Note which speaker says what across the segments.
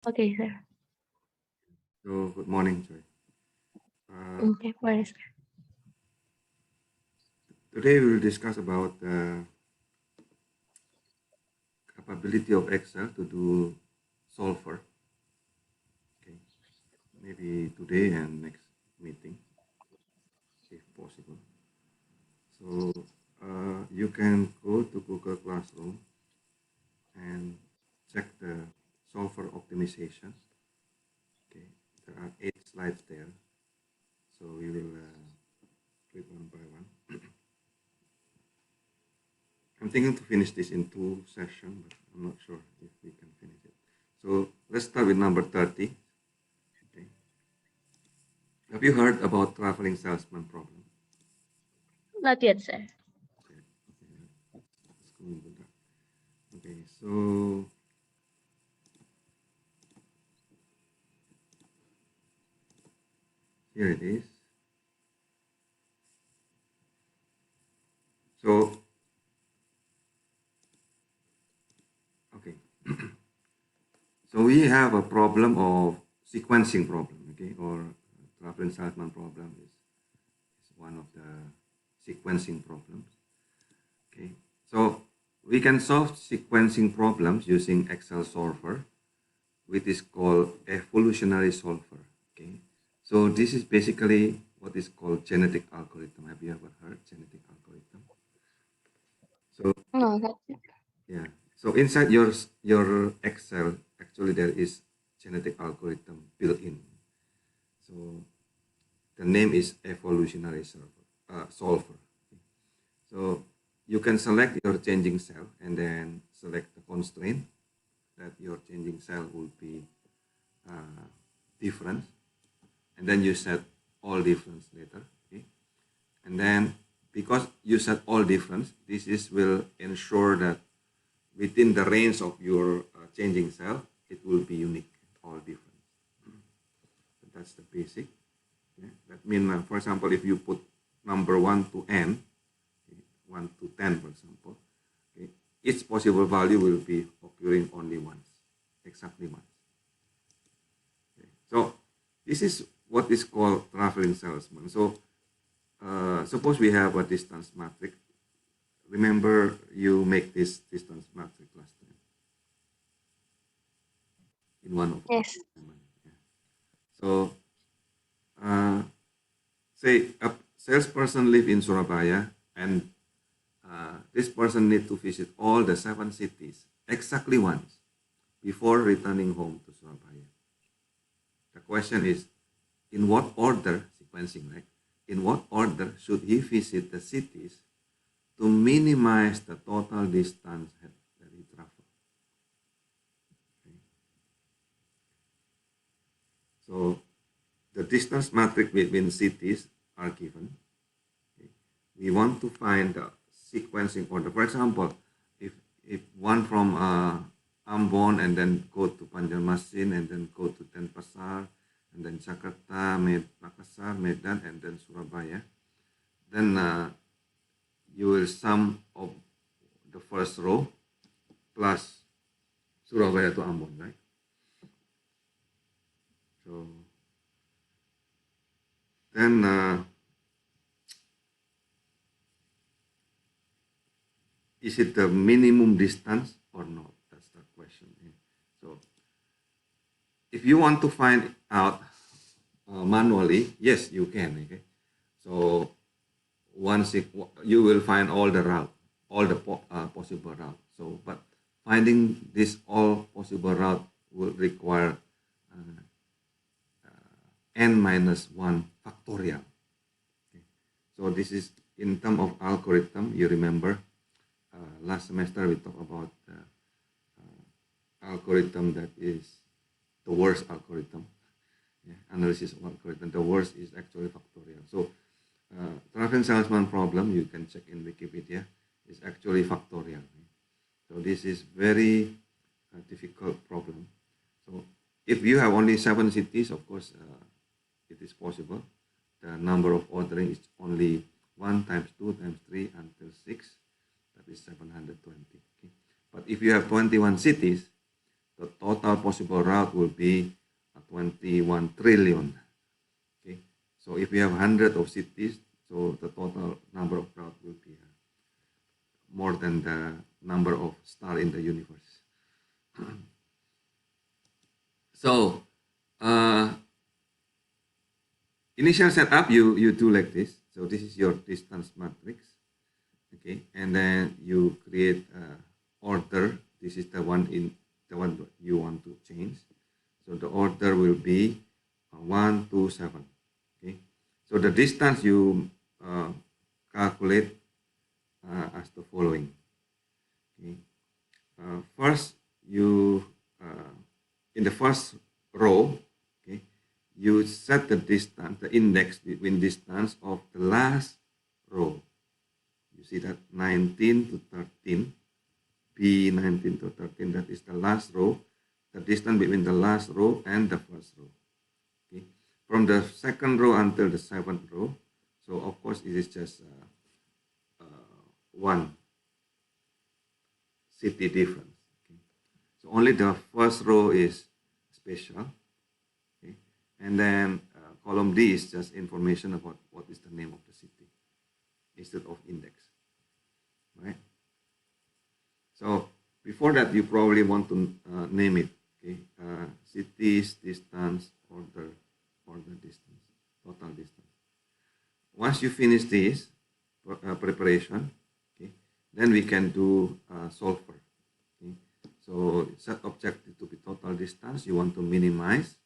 Speaker 1: Okay, sir.
Speaker 2: So, good morning, Joy.
Speaker 1: Okay, where is
Speaker 2: Today we will discuss about the capability of Excel to do solver. Okay, maybe today and next meeting, if possible. So, you can go to Google Classroom and check the solver optimization. Okay, there are 8 slides there. So we will click one by one. I'm thinking to finish this in 2 sessions, but I'm not sure if we can finish it. So let's start with number 30. Okay. Have you heard about traveling salesman problem?
Speaker 1: Not yet, sir.
Speaker 2: Okay. Let's go into that. Okay, so here it is. So, okay. So we have a problem of sequencing problem, okay, or traveling salesman problem is one of the sequencing problems. Okay, so we can solve sequencing problems using Excel solver, which is called evolutionary solver. Okay, so this is basically what is called genetic algorithm. Have you ever heard genetic algorithm? So
Speaker 1: No, not yet.
Speaker 2: yeah, so inside your Excel, actually there is genetic algorithm built in. So the name is evolutionary solver. So you can select your changing cell and then select the constraint that your changing cell will be different, and then you set all difference later. Okay, and then because you set all difference, this is will ensure that within the range of your changing cell, it will be unique, all different. So that's the basic. Okay? That means, for example, if you put number 1 to n, okay, 1 to 10, for example, okay, each possible value will be occurring only once, exactly once. Okay. So this is what is called traveling salesman. So suppose we have a distance matrix. Remember, you make this distance matrix last time in one of our
Speaker 1: Yes.
Speaker 2: assignment. Yeah. So uh, say a salesperson live in Surabaya, and this person need to visit all the 7 cities exactly once before returning home to Surabaya. The question is, in what order, sequencing, right? In what order should he visit the cities to minimize the total distance that he traveled? Okay. So the distance matrix between cities are given. Okay. We want to find the sequencing order. For example, if one from Ambon and then go to Banjarmasin and then go to Denpasar and then Jakarta, Makassar, Medan, and then Surabaya, then you will sum of the first row plus Surabaya to Ambon, right? So then is it the minimum distance or not? That's the question. So if you want to find out manually, yes, you can. Okay, so once you will find all the route, all the possible route. So, but finding this all possible route will require uh, n minus 1 factorial. Okay. So this is in terms of algorithm. You remember last semester we talked about algorithm that is the worst algorithm. Yeah, analysis of algorithm. The worst is actually factorial. So traveling salesman problem, you can check in Wikipedia, is actually factorial. So this is very difficult problem. So if you have only 7 cities, of course, it is possible. The number of ordering is only 1 times 2 times 3 until 6. That is 720. Okay? But if you have 21 cities, the total possible route will be 21 trillion. Okay, so if we have 100 of cities, so the total number of routes will be more than the number of stars in the universe. So initial setup, you do like this. So this is your distance matrix. Okay, and then you create order. This is the one you want to change. So the order will be 1, 2, 7. Okay, so the distance you calculate as the following. Okay, first you in the first row, okay, you set the distance, the index between distance of the last row. You see that 19 to 13, B19 to 13, that is the last row, the distance between the last row and the first row. Okay, from the second row until the seventh row, so of course it is just one city difference. Okay, so only the first row is special. Okay, and then column D is just information about what is the name of the city instead of index. Right? So before that, you probably want to name it. Okay, cities, distance, order, distance, total distance. Once you finish this preparation, okay, then we can do solver. Okay, so set objective to be total distance. You want to minimize.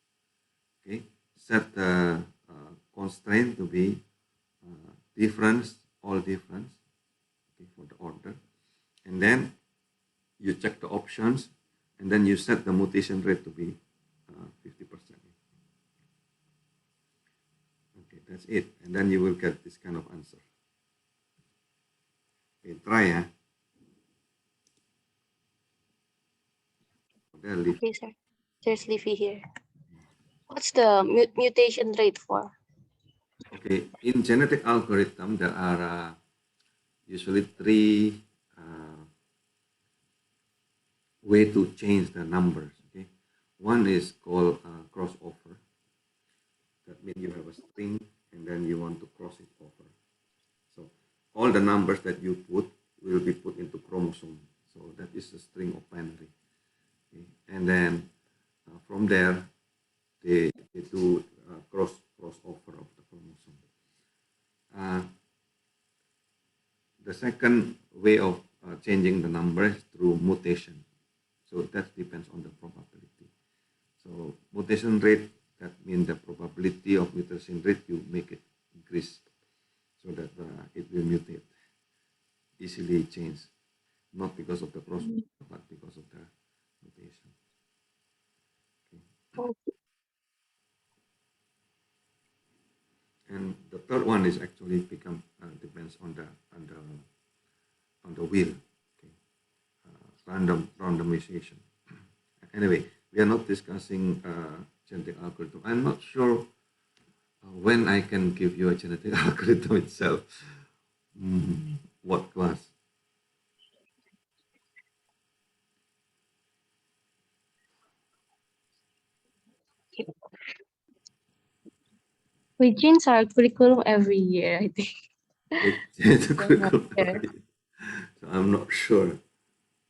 Speaker 2: Okay, set the constraint to be difference, all difference. Okay, for the order, and then you check the options, and then you set the mutation rate to be 50%. Okay, that's it, and then you will get this kind of answer. Okay, try, yeah.
Speaker 1: Okay, sir. There's Leafy here. What's the mutation rate for?
Speaker 2: Okay, in genetic algorithm, there are usually three way to change the numbers. Okay, one is called crossover. That means you have a string and then you want to cross it over. So all the numbers that you put will be put into chromosome. So that is a string of binary. Okay, and then from there they do crossover of the chromosome. The second way of changing the numbers through mutation. So that depends on the probability. So mutation rate, that means the probability of mutation rate, you make it increase so that it will mutate, easily change, not because of the crossover, but because of the mutation. Okay. And the third one is actually become depends on the wheel. Okay. Randomization. Anyway, we are not discussing genetic algorithm. I'm not sure when I can give you a genetic algorithm itself. What class?
Speaker 1: We change our curriculum every year, I think.
Speaker 2: It's a curriculum. So I'm not sure.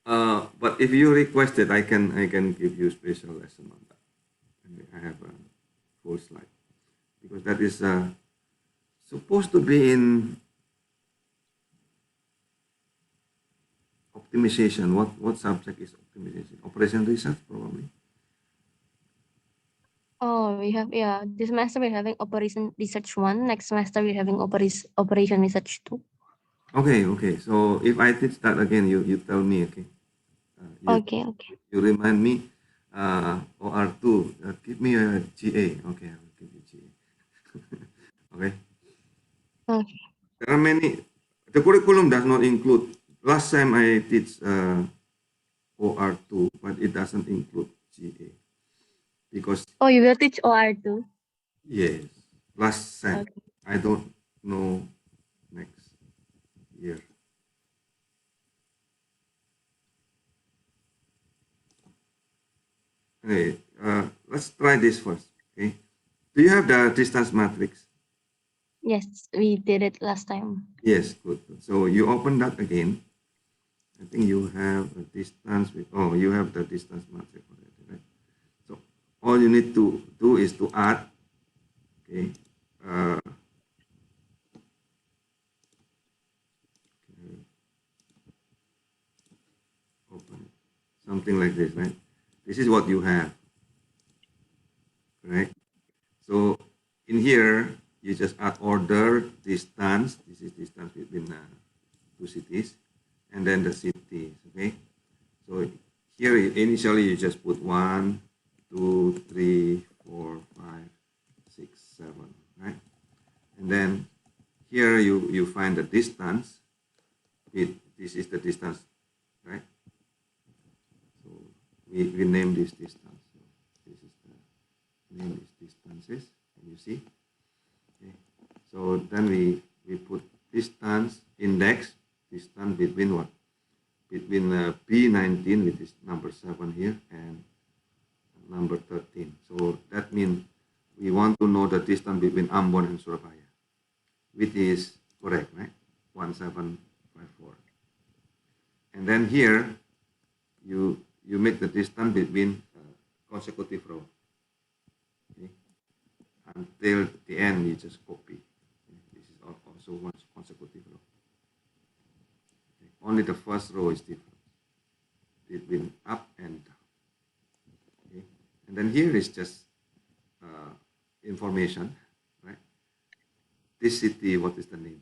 Speaker 2: But if you request it, I can give you special lesson on that. I have a full slide because that is supposed to be in optimization. What subject is optimization? Operation research probably.
Speaker 1: Oh, we have, yeah, this semester we're having Operation Research 1. Next semester we're having Operation Research 2.
Speaker 2: Okay. So if I teach that again, you tell me, okay?
Speaker 1: Okay.
Speaker 2: You remind me, OR2, give me a GA. Okay, I will give you GA. Okay.
Speaker 1: Okay.
Speaker 2: There are many. The curriculum does not include. Last time I teach OR2, but it doesn't include GA because
Speaker 1: Oh, you will teach OR2?
Speaker 2: yes, last sem.
Speaker 1: Okay.
Speaker 2: I don't know next year. Okay, let's try this first. Okay, do you have the distance matrix?
Speaker 1: Yes, we did it last time.
Speaker 2: Yes, good. So you open that again. I think you have a distance with, oh, you have the distance matrix already, right? So all you need to do is to add, okay, uh, open it. Something like this, right? This is what you have, right? So in here, you just add order, distance. This is distance between two cities, and then the cities, okay? So here, initially, you just put 1, 2, 3, 4, 5, 6, 7, right? And then here you find the distance. This is the distance, right? So we name this distance. So this is the name is distances. Can you see? Okay. So then we put distance index, distance between what? Between B19, which is number 7 here, and number 13. So that means we want to know the distance between Ambon and Surabaya, which is correct, right? 1754. And then here, you make the distance between consecutive row. Okay? Until the end, you just copy. Okay? This is also one consecutive row. Okay? Only the first row is different between up and down. Okay? And then here is just information, right? This city, what is the name?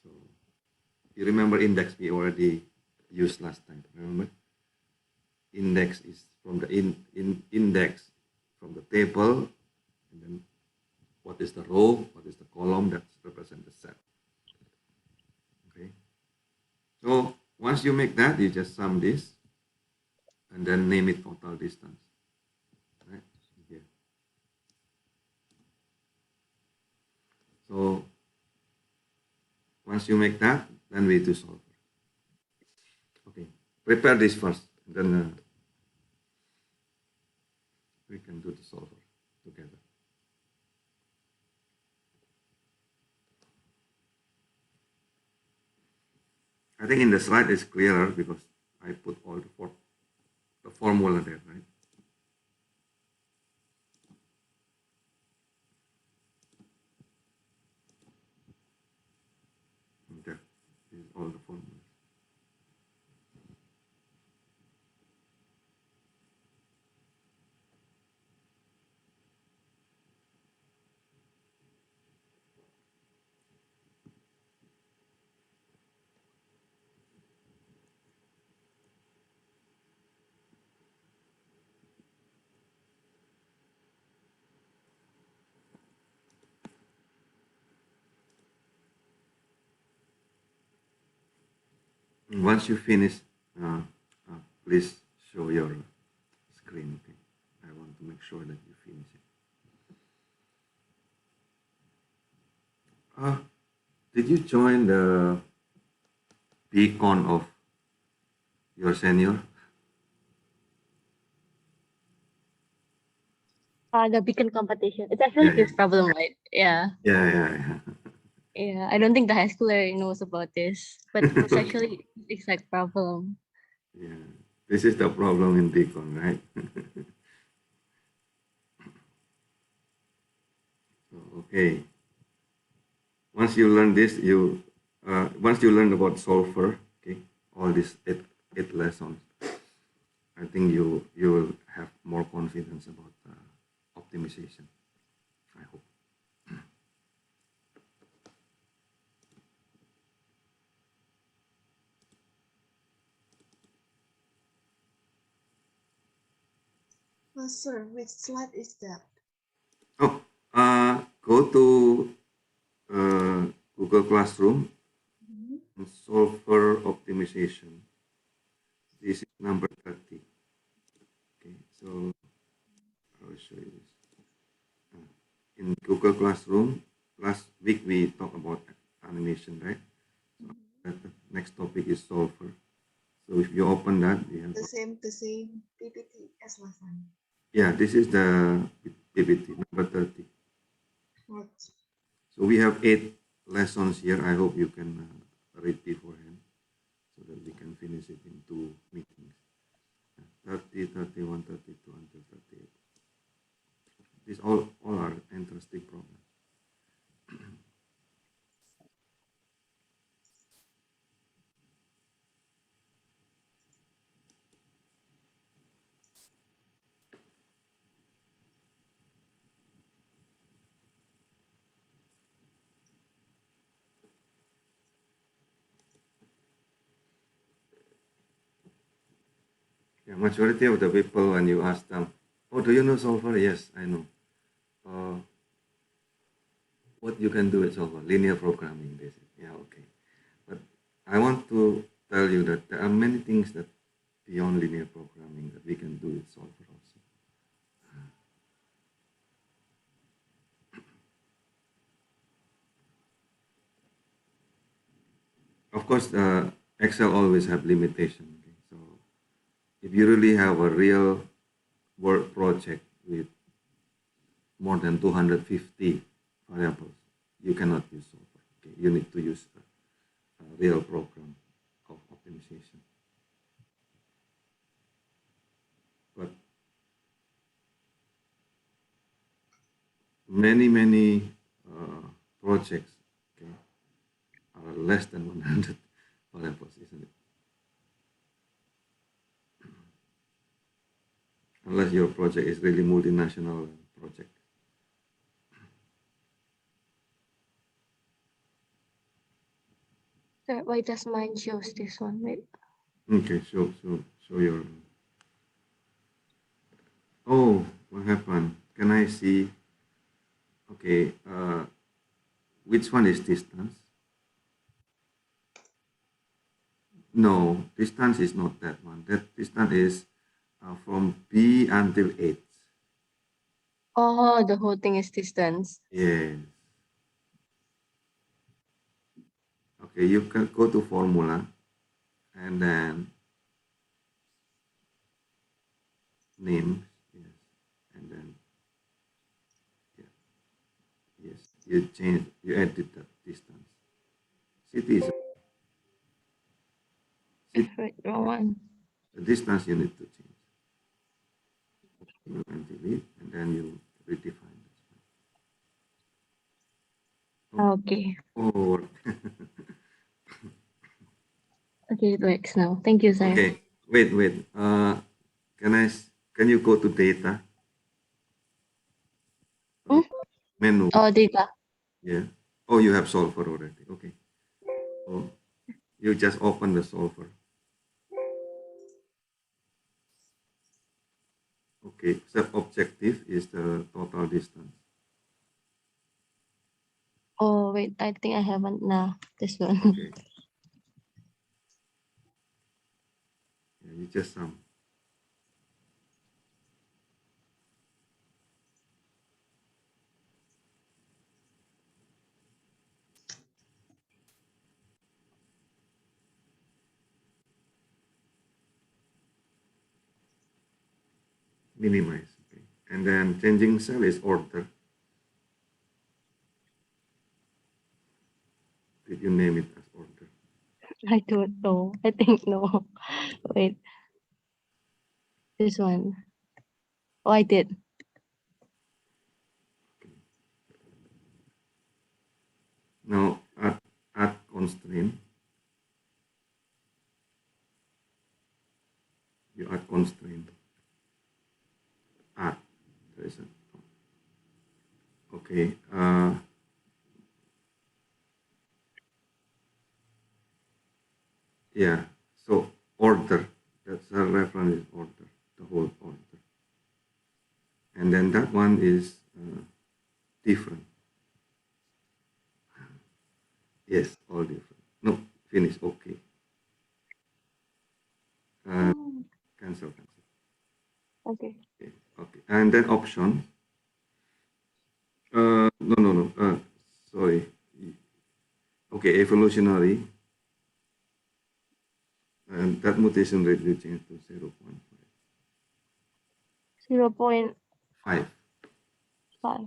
Speaker 2: So you remember index we already used last time, remember? Index is from the index from the table, and then what is the row, what is the column that represents the set. Okay. So once you make that, you just sum this and then name it total distance. Right here. So once you make that, then we do solver. Okay. Prepare this first, then we can do the solver together. I think in the slide it's clearer because I put all the formula there, right? There is all the formulas. Once you finish, uh, please show your screen. Okay, I want to make sure that you finish it. Did you join the beacon of your senior?
Speaker 1: The beacon competition. It's actually
Speaker 2: Yeah,
Speaker 1: his problem, right? Yeah.
Speaker 2: yeah, yeah,
Speaker 1: Yeah. I don't think the high schooler knows about this, but it's actually exact problem.
Speaker 2: yeah. This is the problem in beacon, right? Okay. Once you learn this, once you learn about solver, okay, all these eight lessons, I think you will have more confidence about optimization. I hope.
Speaker 3: Sir, which slide is that?
Speaker 2: Oh, go to Google Classroom and solver optimization. This is number 30. Okay, so I will show you this. In Google Classroom, last week we talked about animation, right? So the next topic is solver. So if you open that, we have
Speaker 3: The same PPT as next lesson.
Speaker 2: Yeah, this is the PPT number 30.
Speaker 3: What?
Speaker 2: So we have 8 lessons here. I hope you can read beforehand so that we can finish it in 2 meetings. 30, 31, 32 until 38. These all are interesting problems. Yeah, majority of the people, when you ask them, oh, do you know solver? Yes, I know. What you can do with solver? Linear programming, they say. Yeah, okay. But I want to tell you that there are many things that beyond linear programming that we can do with solver also. Of course, Excel always have limitation. Okay? So if you really have a real work project with more than 250 variables, you cannot use solver. Okay? You need to use a real program of optimization. But many projects, okay, are less than 100 variables, isn't it? Unless your project is really multinational project.
Speaker 1: Sir, why does mine shows this one? Wait.
Speaker 2: Okay, show your. Oh, what happened? Can I see? Okay, which one is distance? No, distance is not that one. That distance is from B until H.
Speaker 1: Oh, the whole thing is distance.
Speaker 2: Yes. Okay, you can go to formula and then name, yes, and then yeah, yes, you edit the distance. City is
Speaker 1: Wait, wrong one.
Speaker 2: the distance you need to change. You can delete and then you redefine this one.
Speaker 1: Okay.
Speaker 2: Oh,
Speaker 1: Okay, it works now. Thank you, sir.
Speaker 2: okay. Wait. Can you go to data?
Speaker 1: Hmm?
Speaker 2: Menu.
Speaker 1: Oh, data.
Speaker 2: Yeah. Oh, you have solver already. Okay. Oh, you just open the solver. Okay. Step objective is the total distance.
Speaker 1: Oh, wait, I think I haven't now. This one.
Speaker 2: Okay. Yeah, you just sum. Minimize. Okay. And then changing cell is order. Did you name it as order?
Speaker 1: I don't know. I think no. Wait. This one. Oh, I did.
Speaker 2: Now add constraint. You add constraint. Add. There is a, okay. Yeah. So order. That's a reference is order. The whole order. And then that one is different. Yes, all different. No, finish. Okay. Cancel.
Speaker 1: Okay.
Speaker 2: Okay. Okay. And then option. No. Sorry. Okay, evolutionary. And that mutation rate you change to 0.5.
Speaker 1: 0.5.
Speaker 2: 5.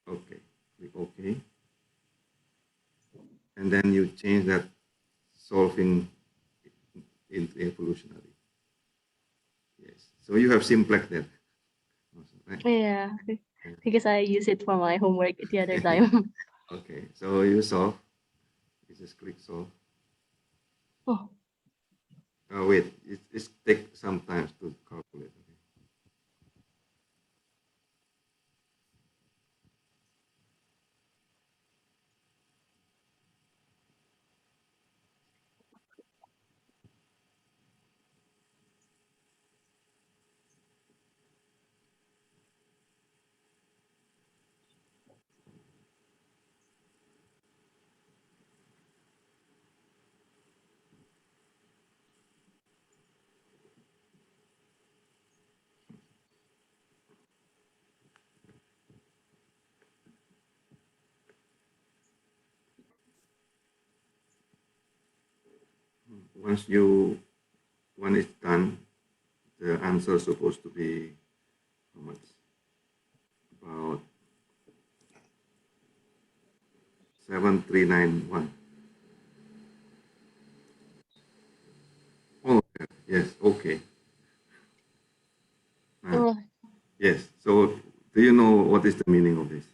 Speaker 2: Okay, click OK. And then you change that solving into evolutionary. Yes. So you have simplex that. Right?
Speaker 1: Yeah,
Speaker 2: Yeah.
Speaker 1: because I use it for my homework the other time.
Speaker 2: Okay. So you solve. You just click solve.
Speaker 1: Oh,
Speaker 2: Wait, it takes some time to calculate. Okay. When it's done, the answer is supposed to be how much? About 7391. Oh, yes, okay.
Speaker 1: oh,
Speaker 2: Yes. So, do you know what is the meaning of this?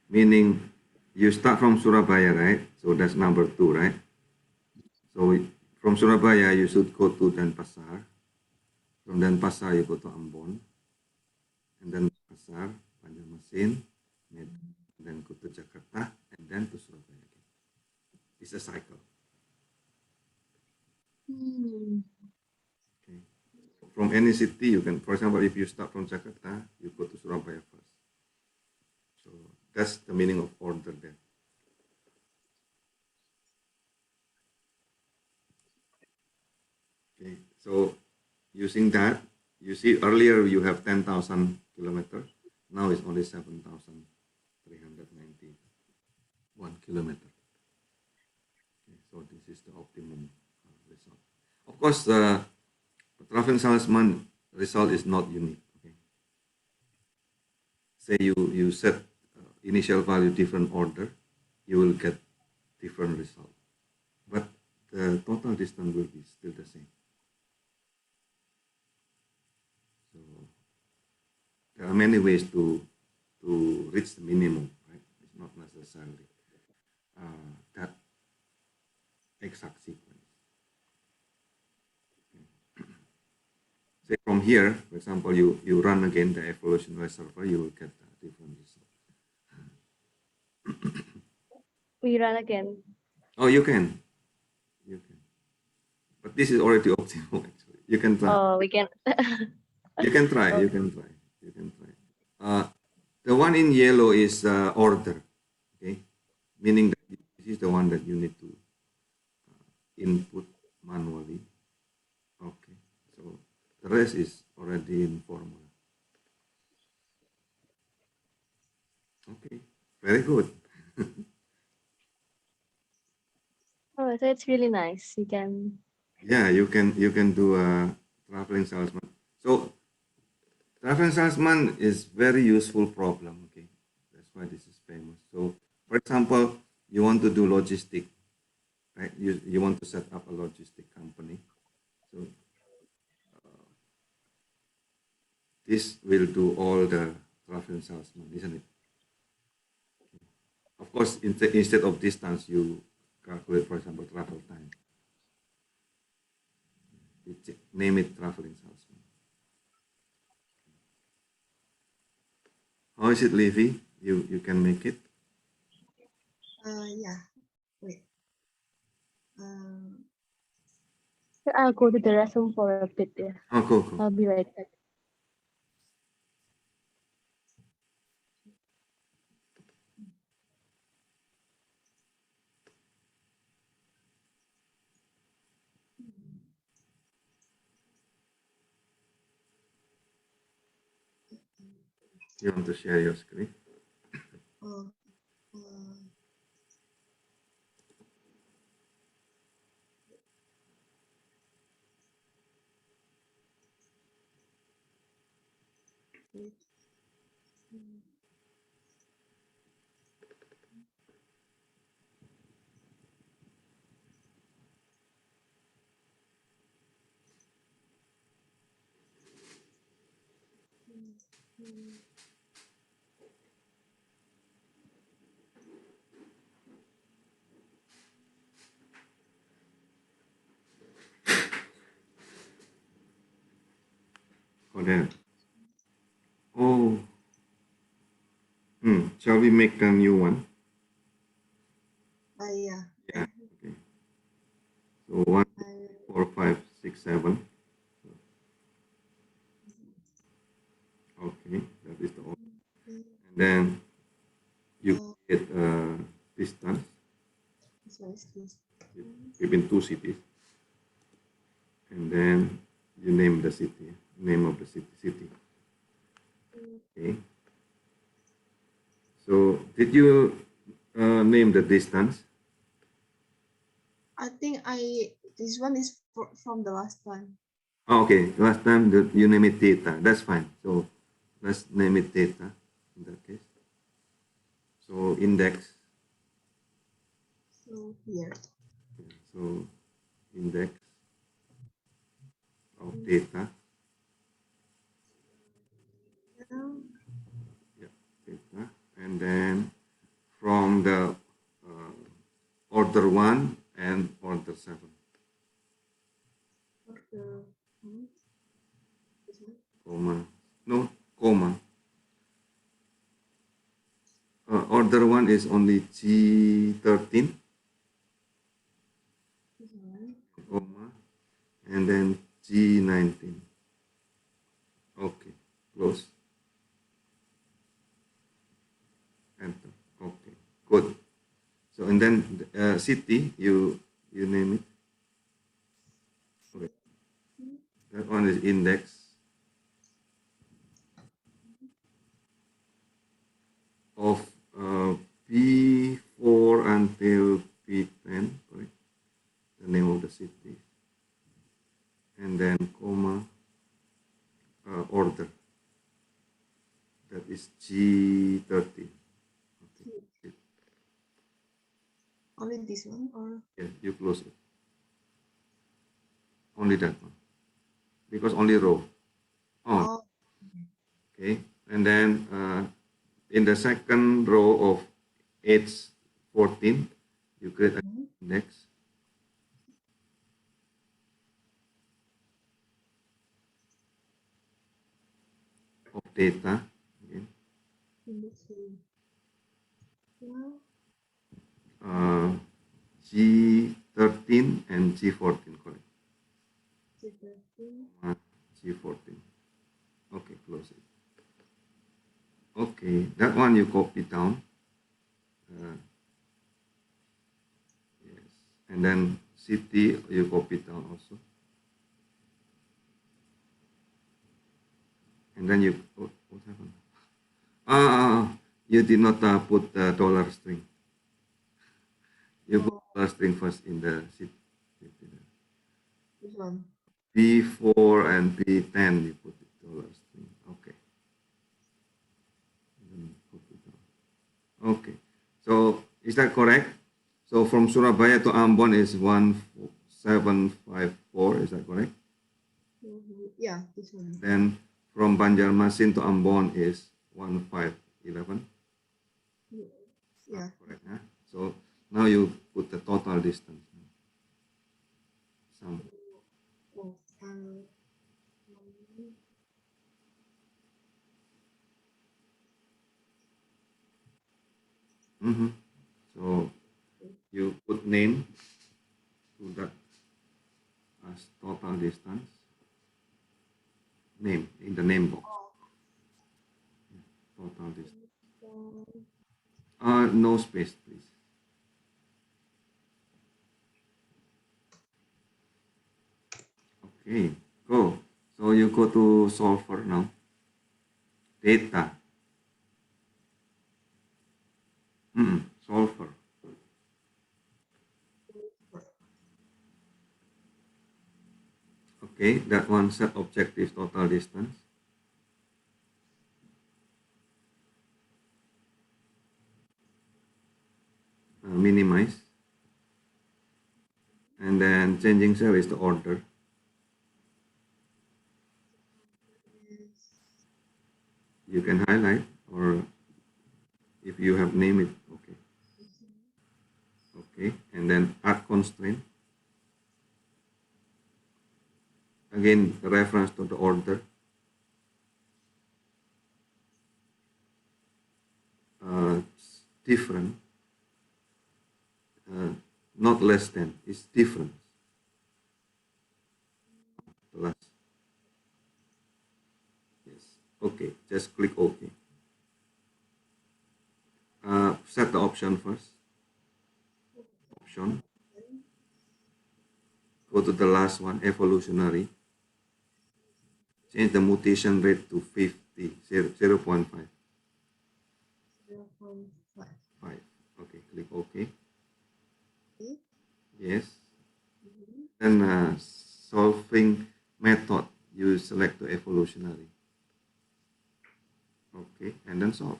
Speaker 2: Meaning, you start from Surabaya, right? So that's number 2, right? So from Surabaya, you should go to Denpasar. From Denpasar, you go to Ambon, and then Pasar, Banjarmasin, and then go to Jakarta, and then to Surabaya again. It's a cycle.
Speaker 1: hmm.
Speaker 2: Okay. From any city, you can, for example, if you start from Jakarta, you go to Surabaya first. So that's the meaning of order there. Okay. So using that, you see earlier you have 10,000 kilometers. Now it's only 7,391 kilometers. Okay. So this is the optimum result. Of course, the traveling salesman result is not unique. Okay. Say you set initial value different order, you will get different result. But the total distance will be still the same. So there are many ways to reach the minimum, right? It's not necessarily that exact sequence. Okay. Say from here, for example, you run again the evolutionary server, you will get a different result.
Speaker 1: We run again.
Speaker 2: Oh, you can. But this is already optimal actually. You can try.
Speaker 1: Oh, we can.
Speaker 2: You can try. You
Speaker 1: Okay.
Speaker 2: can try. You can try. The one in yellow is order. Okay, meaning that this is the one that you need to input manually. Okay, so the rest is already in formula. Okay, very good.
Speaker 1: Oh, so it's really nice. You can.
Speaker 2: Yeah, you can do a traveling salesman. So traveling salesman is very useful problem. Okay, that's why this is famous. So for example, you want to do logistic, right? You want to set up a logistic company. So this will do all the traveling salesman, isn't it? Of course, instead of distance, you calculate, for example, travel time. Name it traveling salesman. How is it, Levi? You can make it?
Speaker 3: Yeah. Wait. Um,
Speaker 1: I'll go to the restroom for a bit. Yeah.
Speaker 2: Oh, go.
Speaker 1: I'll be right back.
Speaker 2: You want to share your screen?
Speaker 3: uh, uh, Wait. Mm, mm, mm.
Speaker 2: For that. Oh, shall we make a new one?
Speaker 3: Yeah.
Speaker 2: Yeah. Okay. So 1,
Speaker 3: I
Speaker 2: 4, 5, 6, 7. Okay, that is the order.
Speaker 3: mm,
Speaker 2: And then you
Speaker 3: uh,
Speaker 2: get distance
Speaker 3: this one is this. Mm,
Speaker 2: between two cities, and then you name the city, name of the city.
Speaker 3: mm.
Speaker 2: Okay. So did you name the distance?
Speaker 3: I think this one is from the last time.
Speaker 2: Oh, okay, last time you name it theta. That's fine. So let's name it theta in that case. So index.
Speaker 3: So here.
Speaker 2: Yeah, so index of
Speaker 3: Mm,
Speaker 2: theta.
Speaker 3: now,
Speaker 2: Yeah, theta. And then from the order 1 and order 7,
Speaker 3: after this one.
Speaker 2: comma, no, comma. Order 1 is only G13,
Speaker 3: This one.
Speaker 2: comma, and then G19. Okay, close, enter. Okay, good. So, and then city, you name it. Okay,
Speaker 3: Mm,
Speaker 2: that one is index of P4 until P10, correct? The name of the city, and then comma, order, that is G13. Okay.
Speaker 3: only this one or
Speaker 2: Yes, you close it. Only that one. Because only row. Oh,
Speaker 3: oh
Speaker 2: okay. And then in the second row of age 14, you create an
Speaker 3: mhm.
Speaker 2: index of data. Again.
Speaker 3: In this one. Now
Speaker 2: Uh, G13 and G14, correct?
Speaker 3: G13.
Speaker 2: G14. Okay, close it. Okay, that one you copy down. Uh, yes. And then city you copy down also. And then you, what happened? You did not put the dollar string. You put
Speaker 3: Oh,
Speaker 2: dollar string first in the city.
Speaker 3: this one.
Speaker 2: P4 and P10, you put the dollar string. Okay. Then put it down. Okay. So is that correct? So from Surabaya to Ambon is 1754. Is that correct?
Speaker 3: Mhm. Yeah, this one.
Speaker 2: Then from Banjarmasin to Ambon is 1511.
Speaker 3: Yeah.
Speaker 2: Correct. Huh? So now you put the total distance. Some.
Speaker 3: Oh,
Speaker 2: Mm-hmm. So you put name to that as total distance. Name in the name box. Total distance. No space, please. Okay, go. So you go to solver now. Data. Solver. Okay, that one set objective total distance. minimize, and then changing cell is the order. You can highlight, or if you have named it, okay. Okay, and then add constraint. Again, the reference to the order. Different, not less than, it's different. Plus. Yes, okay, just click OK. Set the option first. Option. Go to the last one, evolutionary. Change the mutation rate to 50, 0.5. 5. Okay, click OK. Yes. Then solving method, you select the evolutionary. Okay, and then solve.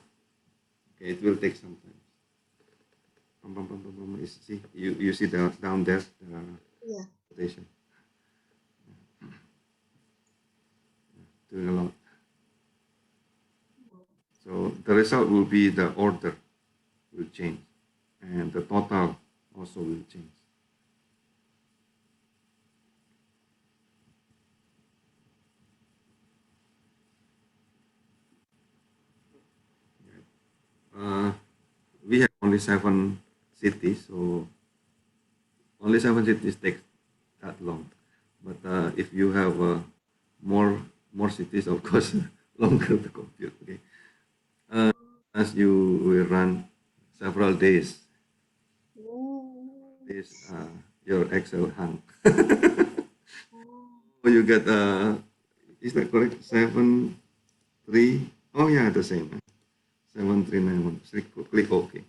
Speaker 2: Okay, it will take some time. See, you see down there the rotation. Doing a lot. So the result will be the order will change, and the total also will change. We have only 7 cities, so only 7 cities takes that long. But if you have more cities, of course, longer to compute. Okay, as you will run several days, this your Excel hang. You get is that correct? 7, 3. Oh yeah, the same. 7391. Click OK.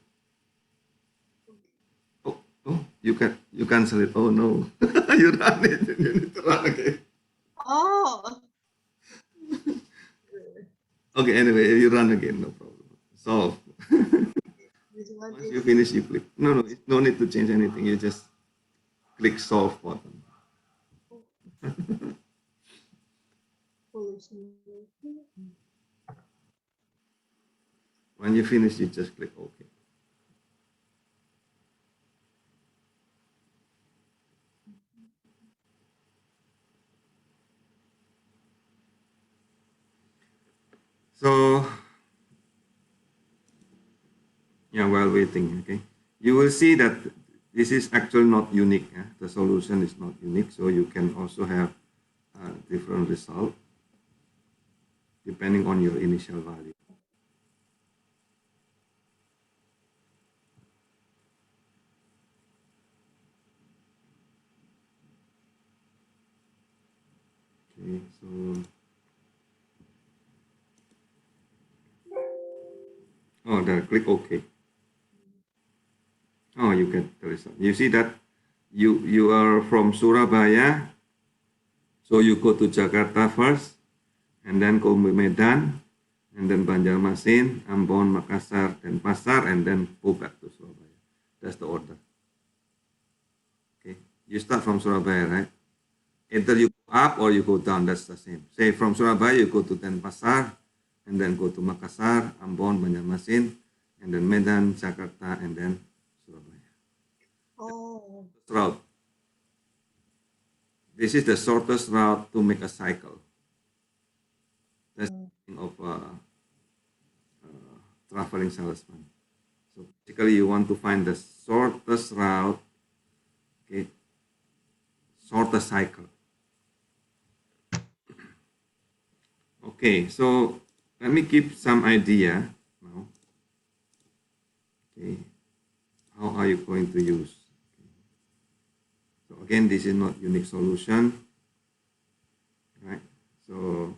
Speaker 2: Oh, you cancel it. Oh no, you run it. You need to run again.
Speaker 3: Oh.
Speaker 2: Okay, anyway, you run again, no problem. Solve. Once you finish, you click. No, no need to change anything. You just click solve button. When you finish, you just click OK. So, yeah, while waiting, okay, you will see that this is actually not unique. The solution is not unique, so you can also have different result depending on your initial value. Okay, so there, click OK. Oh, you get the result. You see that you are from Surabaya, so you go to Jakarta first, and then go Medan, and then Banjarmasin, Ambon, Makassar, then Pasar, and then go back to Surabaya. That's the order. Okay, you start from Surabaya, right? Either you go up or you go down, that's the same. Say from Surabaya, you go to Denpasar, and then go to Makassar, Ambon, Banjarmasin, and then Medan, Jakarta, and then Surabaya.
Speaker 3: Oh.
Speaker 2: Route. This is the shortest route to make a cycle. That's the thing of traveling salesman. So basically, you want to find the shortest route, okay, shortest cycle. Okay, so let me give some idea now. Okay, how are you going to use? Okay. So again, this is not unique solution, right? So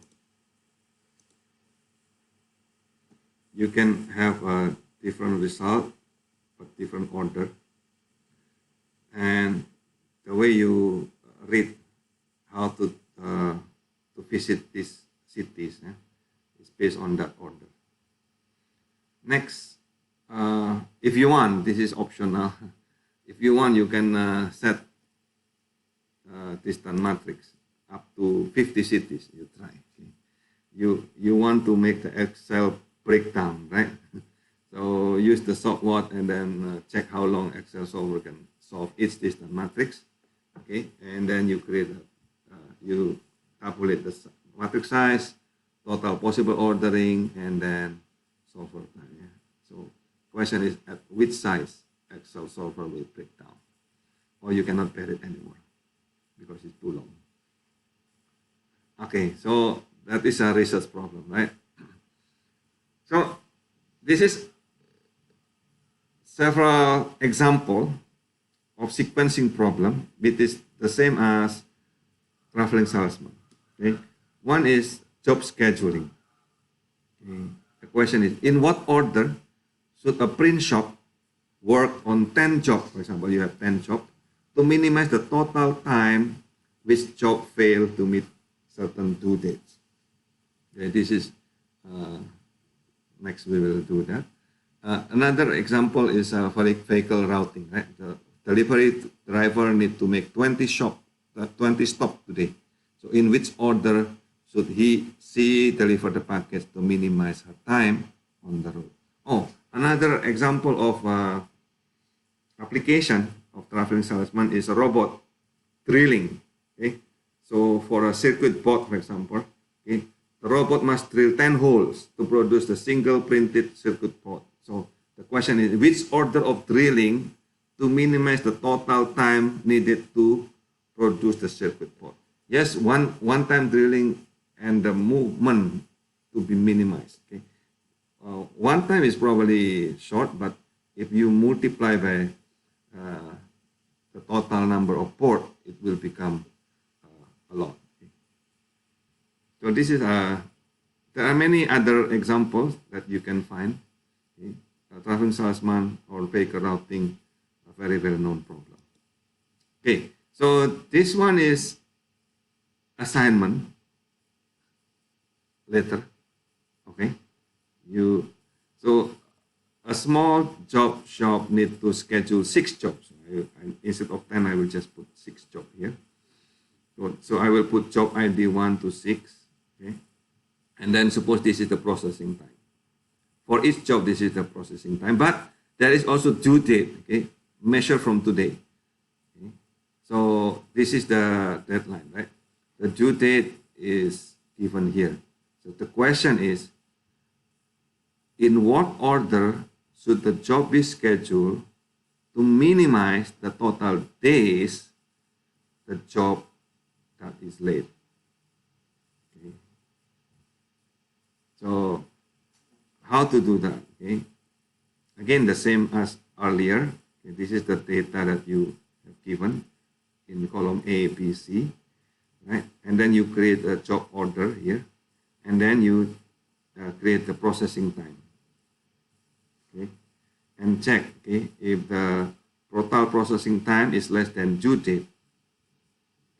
Speaker 2: you can have a different result, but different order, and the way you read how to visit these cities is based on that order. Next, if you want, this is optional. If you want, you can set distance matrix up to 50 cities. You try. Okay? You want to make the Excel breakdown, right? So use the software and then check how long Excel solver can solve each distance matrix. Okay, and then you create you calculate the matrix size, total possible ordering, and then solver time. Yeah. So question is at which size Excel solver will break down, or you cannot bear it anymore because it's too long. Okay, so that is a research problem, right? So this is several example of sequencing problem, which is the same as traveling salesman. Okay, one is job scheduling. Okay. The question is, in what order should a print shop work on 10 jobs? For example, you have 10 jobs to minimize the total time which job fail to meet certain due dates. Okay, this is next we will do that. Another example is vehicle routing. Right, the delivery driver need to make 20 stops today. So in which order should she deliver the package to minimize her time on the road? Oh, another example of application of traveling salesman is a robot drilling. Okay, so for a circuit board, for example, okay, the robot must drill 10 holes to produce the single printed circuit board. So the question is, which order of drilling to minimize the total time needed to produce the circuit board? Yes, one time drilling and the movement to be minimized. Okay, one time is probably short, but if you multiply by the total number of port, it will become a lot. Okay. So this is there are many other examples that you can find. Okay. Traveling salesman or vehicle routing, a very well-known problem. Okay, so this one is assignment letter. Okay, so a small job shop need to schedule 6 jobs. Instead of 10, I will just put 6 jobs here. So I will put job ID 1 to 6. Okay, and then suppose this is the processing time. For each job, this is the processing time, but there is also due date. Okay, measure from today. Okay? So this is the deadline, right? The due date is given here. So the question is, in what order should the job be scheduled to minimize the total days the job that is late? Okay. So how to do that? Okay. Again, the same as earlier. Okay. This is the data that you have given in column A, B, C, right? And then you create a job order here, and then you create the processing time. Okay, and check, okay, if the total processing time is less than due date,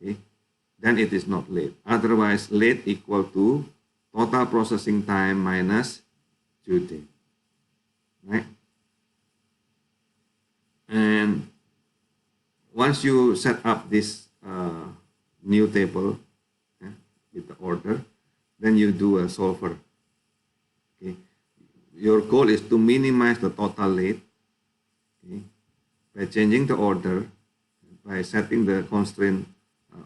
Speaker 2: okay, then it is not late. Otherwise, late equal to total processing time minus due date, right? And once you set up this new table with the order, then you do a solver. Okay, your goal is to minimize the total late, okay, by changing the order, by setting the constraint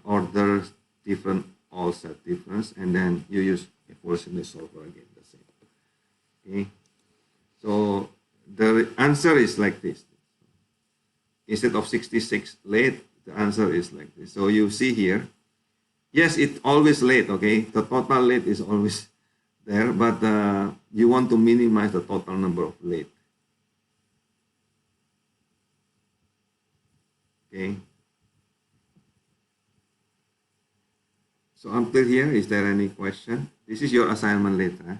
Speaker 2: order different, all set difference, and then you use evolutionary solver again, the same. Okay, so the answer is like this. Instead of 66 late, the answer is like this. So you see here, yes, it's always late, okay? The total late is always there, but you want to minimize the total number of late. Okay. So until here, is there any question? This is your assignment later.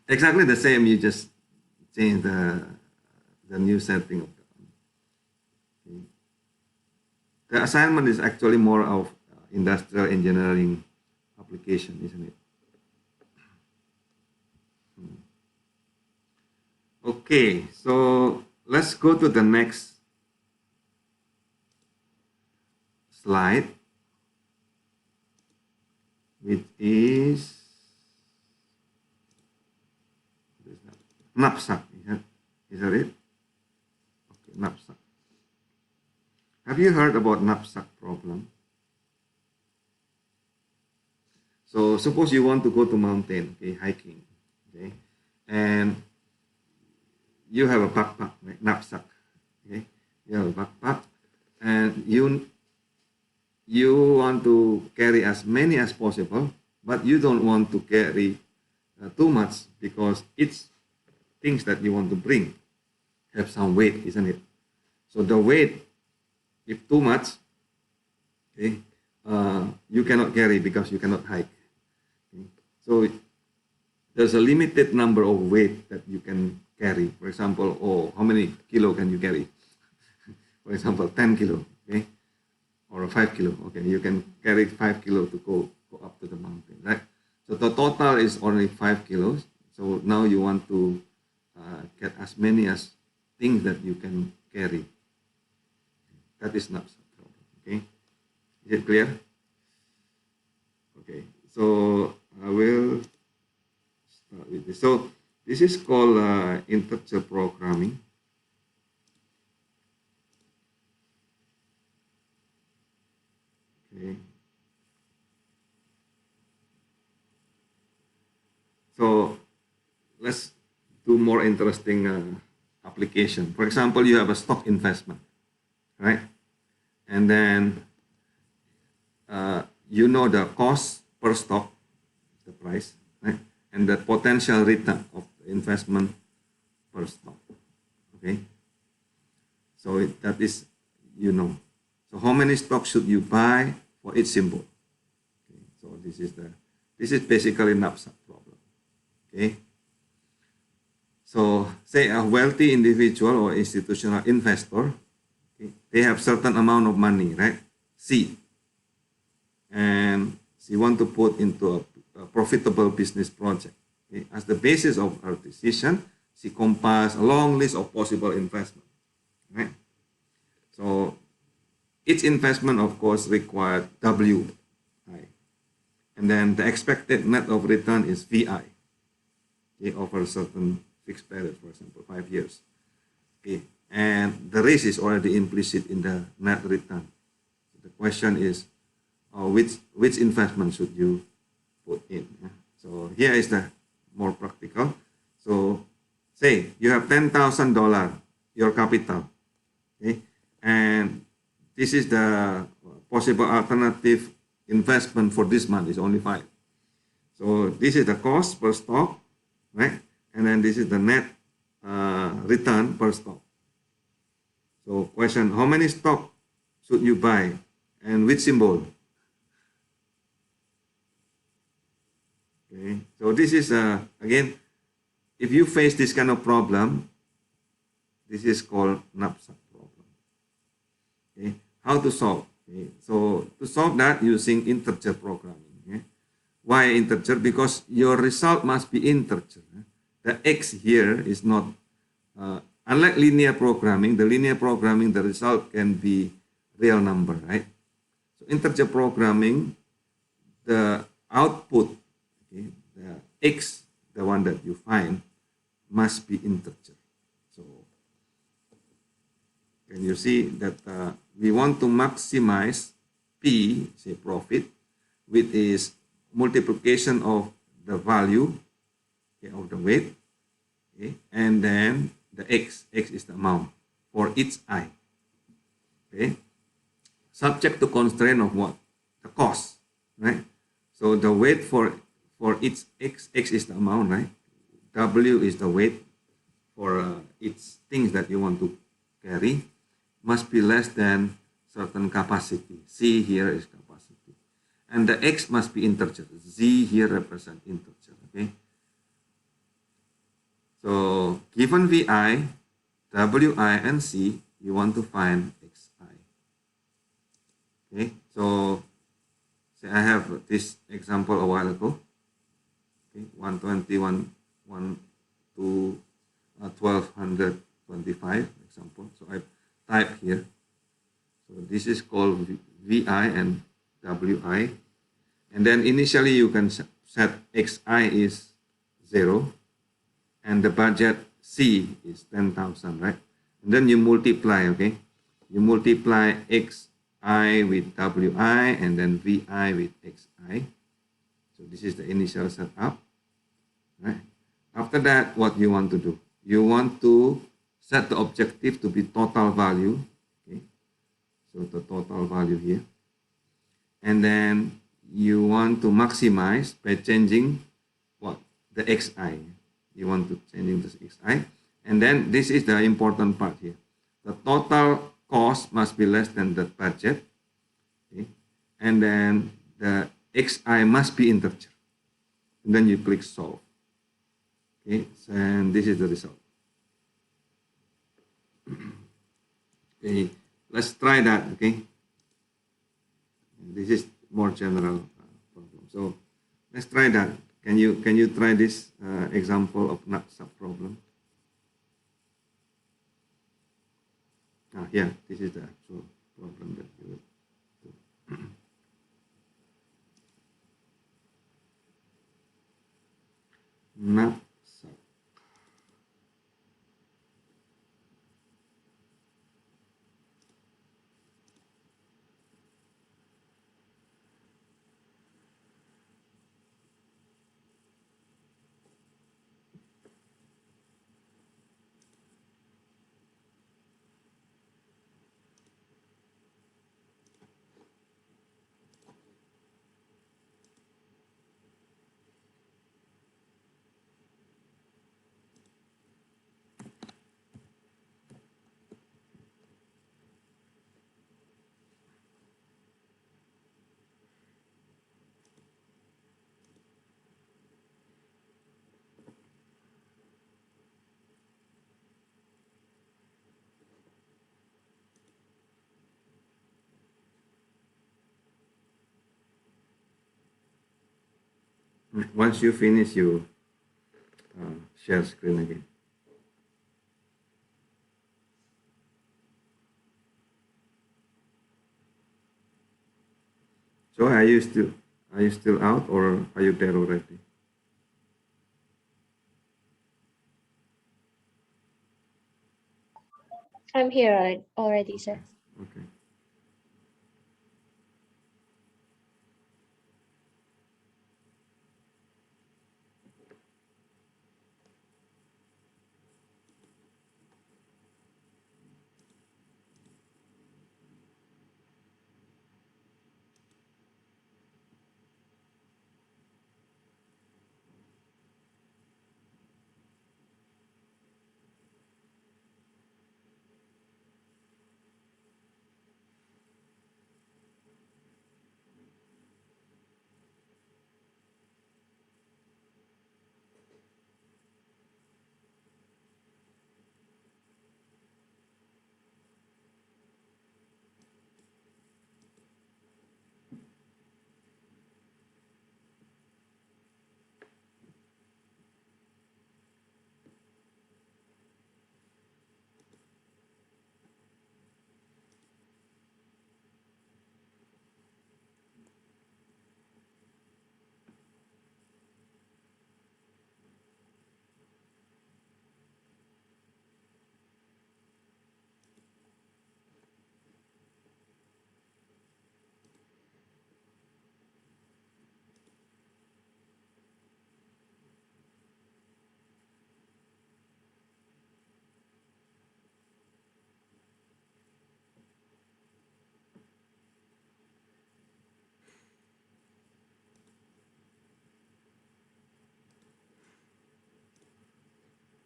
Speaker 2: Exactly the same, you just change the new setting of the assignment is actually more of industrial engineering application, isn't it? Okay, so let's go to the next slide, which is knapsack. Is that it? Okay, knapsack. Have you heard about knapsack problem? So suppose you want to go to mountain, okay, hiking, okay, and you have a backpack, right? Knapsack, okay, you have a backpack, and you want to carry as many as possible, but you don't want to carry too much because it's things that you want to bring have some weight, isn't it? So the weight, if too much, okay, you cannot carry because you cannot hike. Okay? So there's a limited number of weight that you can carry. For example, how many kilo can you carry? For example, 10 kilo, okay, or 5 kilo. Okay, you can carry 5 kilo to go up to the mountain, right? So the total is only 5 kilos. So now you want to get as many as things that you can carry. That is not a problem. Okay, is it clear? Okay, so I will start with this. So this is called integer programming. Okay. So let's do more interesting application. For example, you have a stock investment, right? And then you know the cost per stock, the price, right? And the potential return of the investment per stock, okay? So that is, you know. So how many stocks should you buy for each symbol? Okay. So this is basically knapsack problem, okay? So say a wealthy individual or institutional investor, okay, they have certain amount of money, right? C, and she want to put into a profitable business project. Okay? As the basis of her decision, she compiles a long list of possible investment, right? So each investment, of course, required WI, and then the expected net of return is VI, okay, over a certain fixed period, for example, 5 years. Okay, and the risk is already implicit in the net return. The question is, which investment should you put in? So here is the more practical. So say you have $10,000, your capital, okay, and this is the possible alternative investment for this month is only 5. So this is the cost per stock, right? And then this is the net return per stock. So question, how many stock should you buy and which symbol? Okay, so this is again, if you face this kind of problem, this is called knapsack problem. Okay, how to solve? Okay, so to solve that using integer programming. Okay? Why integer? Because your result must be integer. The x here is not, unlike linear programming, the result can be real number, right? So integer programming, the output, okay, the x, the one that you find, must be integer. So can you see that we want to maximize P, say profit, which is multiplication of the value, okay, of the weight, okay, and then the x is the amount for each I, okay, subject to constraint of what? The cost, right? So the weight for each x is the amount, right? W is the weight for each things that you want to carry, must be less than certain capacity. C here is capacity. And the x must be integer. Z here represent integer, okay? So given VI, WI, and C, you want to find XI. Okay, so have this example a while ago. Okay, 120, 1 to 1225 example. So I type here. So this is called VI and WI. And then initially you can set XI is 0 and the budget C is 10,000, right? And then you multiply, okay? You multiply XI with WI and then VI with XI. So this is the initial setup, right? After that, what you want to do? You want to set the objective to be total value, okay? So the total value here. And then you want to maximize by changing what? The XI. You want to change this XI. And then this is the important part here. The total cost must be less than the budget. Okay? And then the XI must be integer. And then you click solve. Okay, and this is the result. Okay, let's try that. Okay, this is more general problem. So let's try that. Can you try this example of Knapsack problem? Yeah, this is the actual problem that you will do. Knapsack. Once you finish, you share screen again. So are you still out or are you there already?
Speaker 4: I'm here already, sir.
Speaker 2: Okay.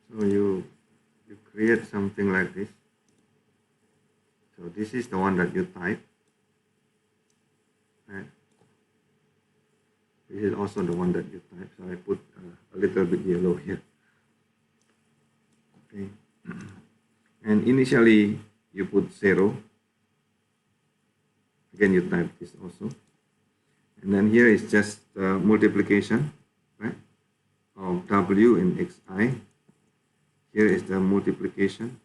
Speaker 2: So you create something like this. So this is the one that you type. Right? This is also the one that you type. So I put a little bit yellow here. Okay. And initially you put 0. Again, you type this also. And then here is just multiplication, right, of W in Xi. Here is the multiplication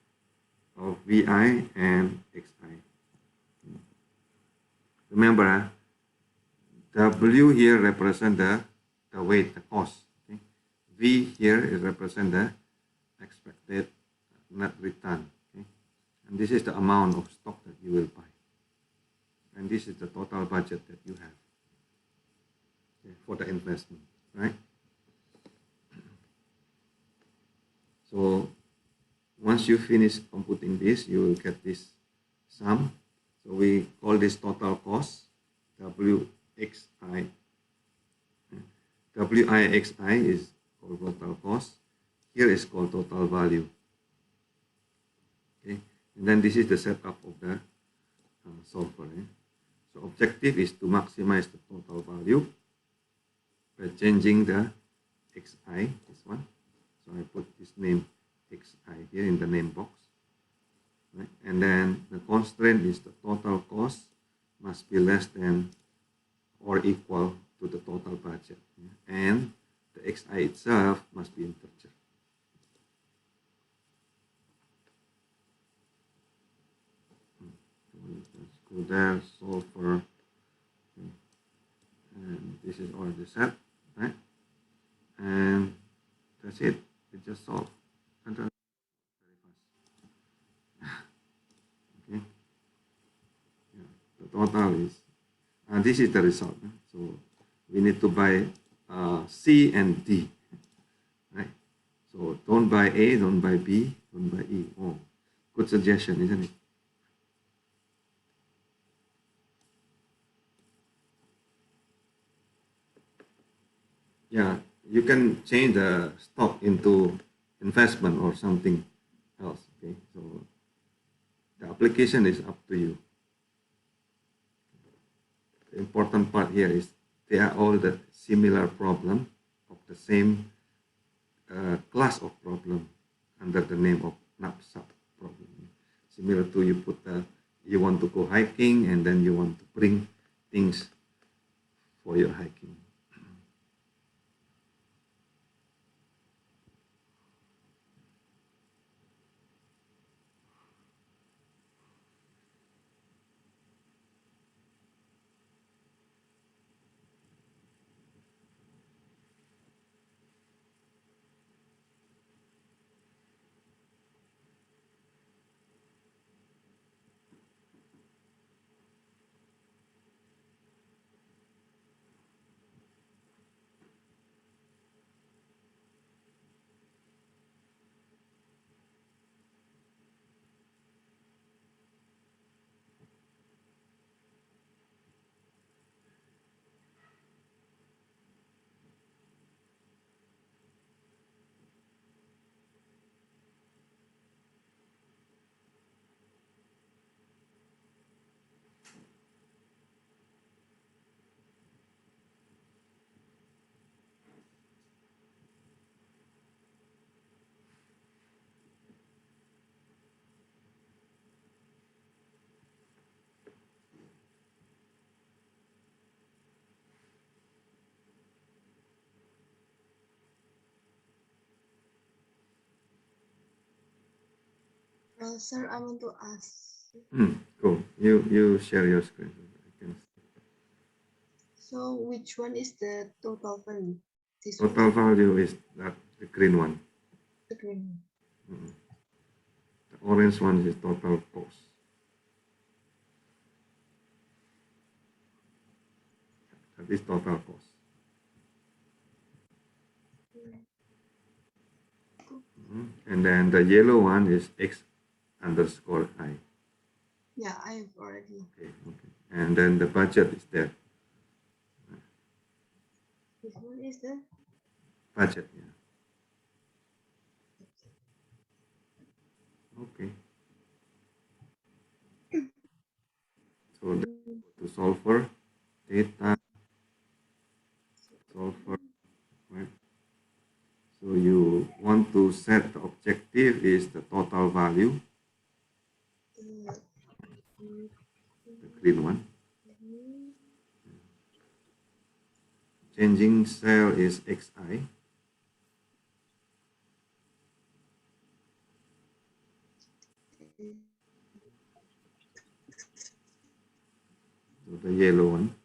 Speaker 2: of Vi and Xi. Remember, W here represent the weight, the cost. Okay? V here is represent the expected net return. Okay? And this is the amount of stock that you will buy. And this is the total budget that you have, okay, for the investment, right? So once you finish computing this, you will get this sum. So we call this total cost, WXI. WIXI is called total cost. Here is called total value. Okay, and then this is the setup of the solver. So objective is to maximize the total value by changing the XI, this one. So I put this name XI here in the name box. Right? And then the constraint is the total cost must be less than or equal to the total budget. And the XI itself must be integer. Let's go there, solver. And this is already set, right? And that's it. It just solved. Very fast. Okay. Yeah. The total is, this is the result. So we need to buy C and D, right? So don't buy A, don't buy B, don't buy E. Oh, good suggestion, isn't it? Yeah, you can change the stock into investment or something else. Okay, so the application is up to you. The important part here is they are all the similar problem of the same class of problem under the name of Knapsack problem. Similar to you put you want to go hiking and then you want to bring things for your hiking.
Speaker 3: Sir, I want to ask.
Speaker 2: Cool. You share your screen. I can see.
Speaker 3: So which one is the total value? This
Speaker 2: Total value is that the green one.
Speaker 3: the green one.
Speaker 2: The orange one is total cost. That is total cost. And then the yellow one is X underscore I.
Speaker 3: Yeah, I have already.
Speaker 2: Okay. And then the budget is there.
Speaker 3: This one is the
Speaker 2: Budget, yeah. Okay. So to solver, data, solver, right? So you want to set the objective is the total value, the green one. changing cell is xi. So the yellow one.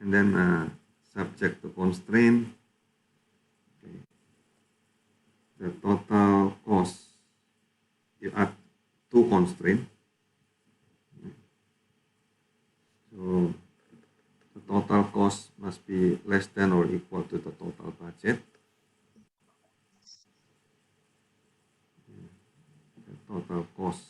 Speaker 2: And then subject to constraint. Okay. The total cost, you add two constraints. So the total cost must be less than or equal to the total budget. The total cost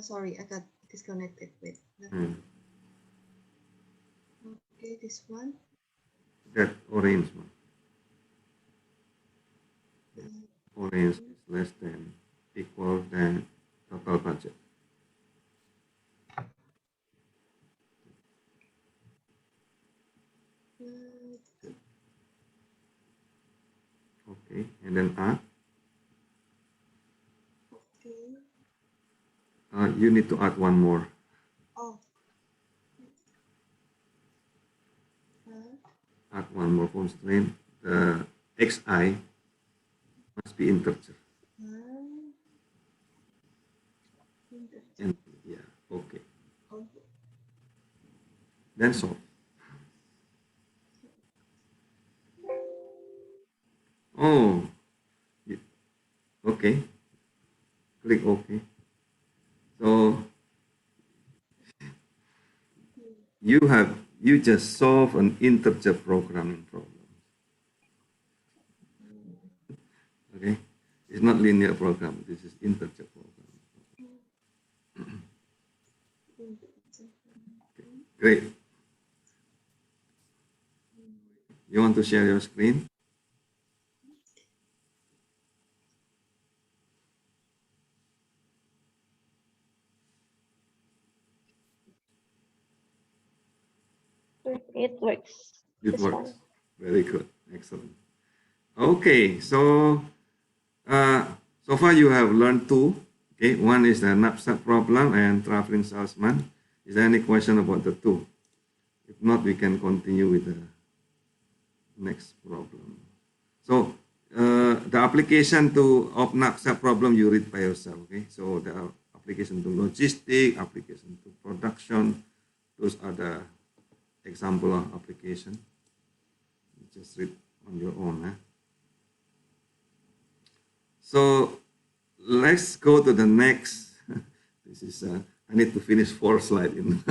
Speaker 3: Sorry, I got disconnected. Wait. Okay, this one.
Speaker 2: that orange one. Orange is less than equal than total budget. Okay, and then add.
Speaker 3: Okay.
Speaker 2: You need to add one more.
Speaker 3: Oh.
Speaker 2: Add one more constraint. The xi must be integer. And yeah, okay.
Speaker 3: Okay.
Speaker 2: Then solve. Oh, okay. Click OK. So you just solve an integer programming problem. Okay, it's not linear program. This is integer program. Okay, great. You want to share your screen?
Speaker 4: It works.
Speaker 2: It
Speaker 4: This
Speaker 2: works.
Speaker 4: one.
Speaker 2: Very good. Excellent. Okay, so so far you have learned two. Okay, one is the knapsack problem and traveling salesman. Is there any question about the two? If not, we can continue with the next problem. So the application of knapsack problem you read by yourself. Okay, so the application to logistic, application to production. Those are the example of application. You just read on your own. So let's go to the next. This is I need to finish 4 slides in.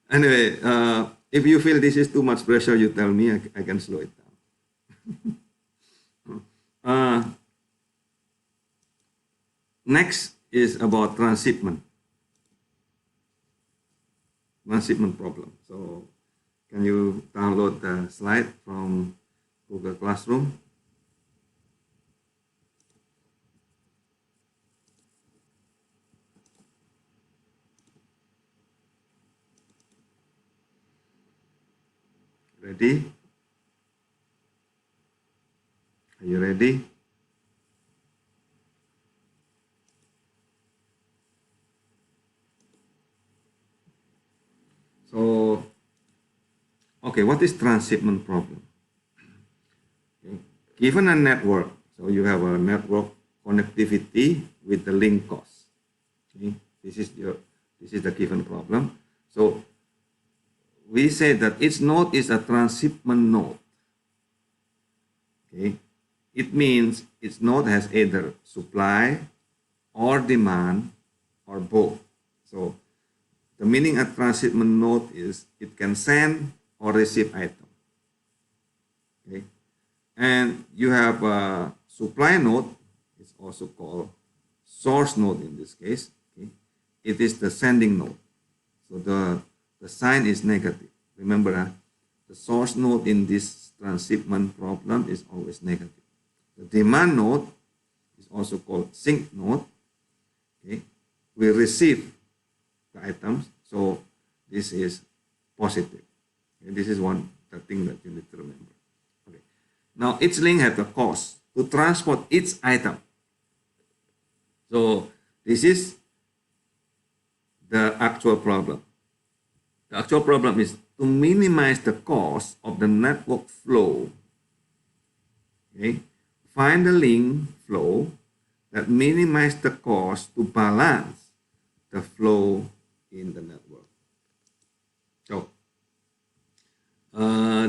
Speaker 2: Anyway, if you feel this is too much pressure, you tell me. I can slow it down. Next is about transshipment. Transshipment problem. So can you download the slide from Google Classroom? Ready? Are you ready? So, okay, what is transshipment problem? Okay. Given a network, so you have a network connectivity with the link cost. Okay, this is the given problem. So we say that each node is a transshipment node. Okay, it means each node has either supply or demand or both. So the meaning of transshipment node is it can send or receive item. Okay, and you have a supply node. It's also called source node in this case. Okay, it is the sending node. So the sign is negative. Remember, the source node in this transshipment problem is always negative. The demand node is also called sink node. Okay, we receive the items. So this is positive. Okay, this is the thing that you need to remember. Okay. Now each link has a cost to transport each item. So this is the actual problem. The actual problem is to minimize the cost of the network flow. Okay. Find the link flow that minimize the cost to balance the flow in the network. So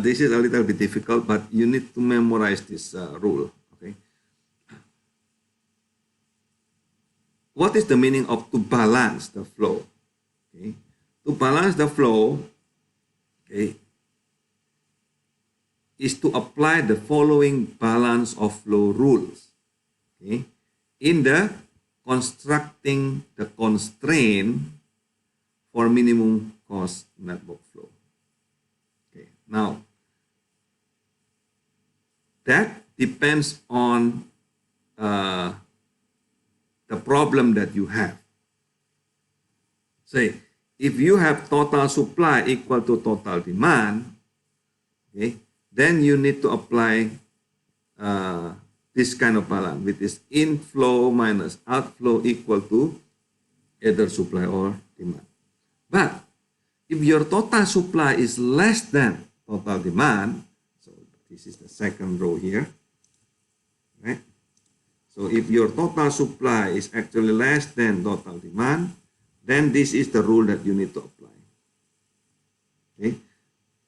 Speaker 2: this is a little bit difficult, but you need to memorize this rule. Okay. What is the meaning of to balance the flow? Okay. To balance the flow, okay, is to apply the following balance of flow rules. Okay. In the constructing the constraint for minimum cost network flow. Okay. Now, that depends on the problem that you have. Say, if you have total supply equal to total demand, okay, then you need to apply this kind of balance, which is inflow minus outflow equal to either supply or demand. But if your total supply is less than total demand, so this is the second row here, right? So if your total supply is actually less than total demand, then this is the rule that you need to apply. Okay,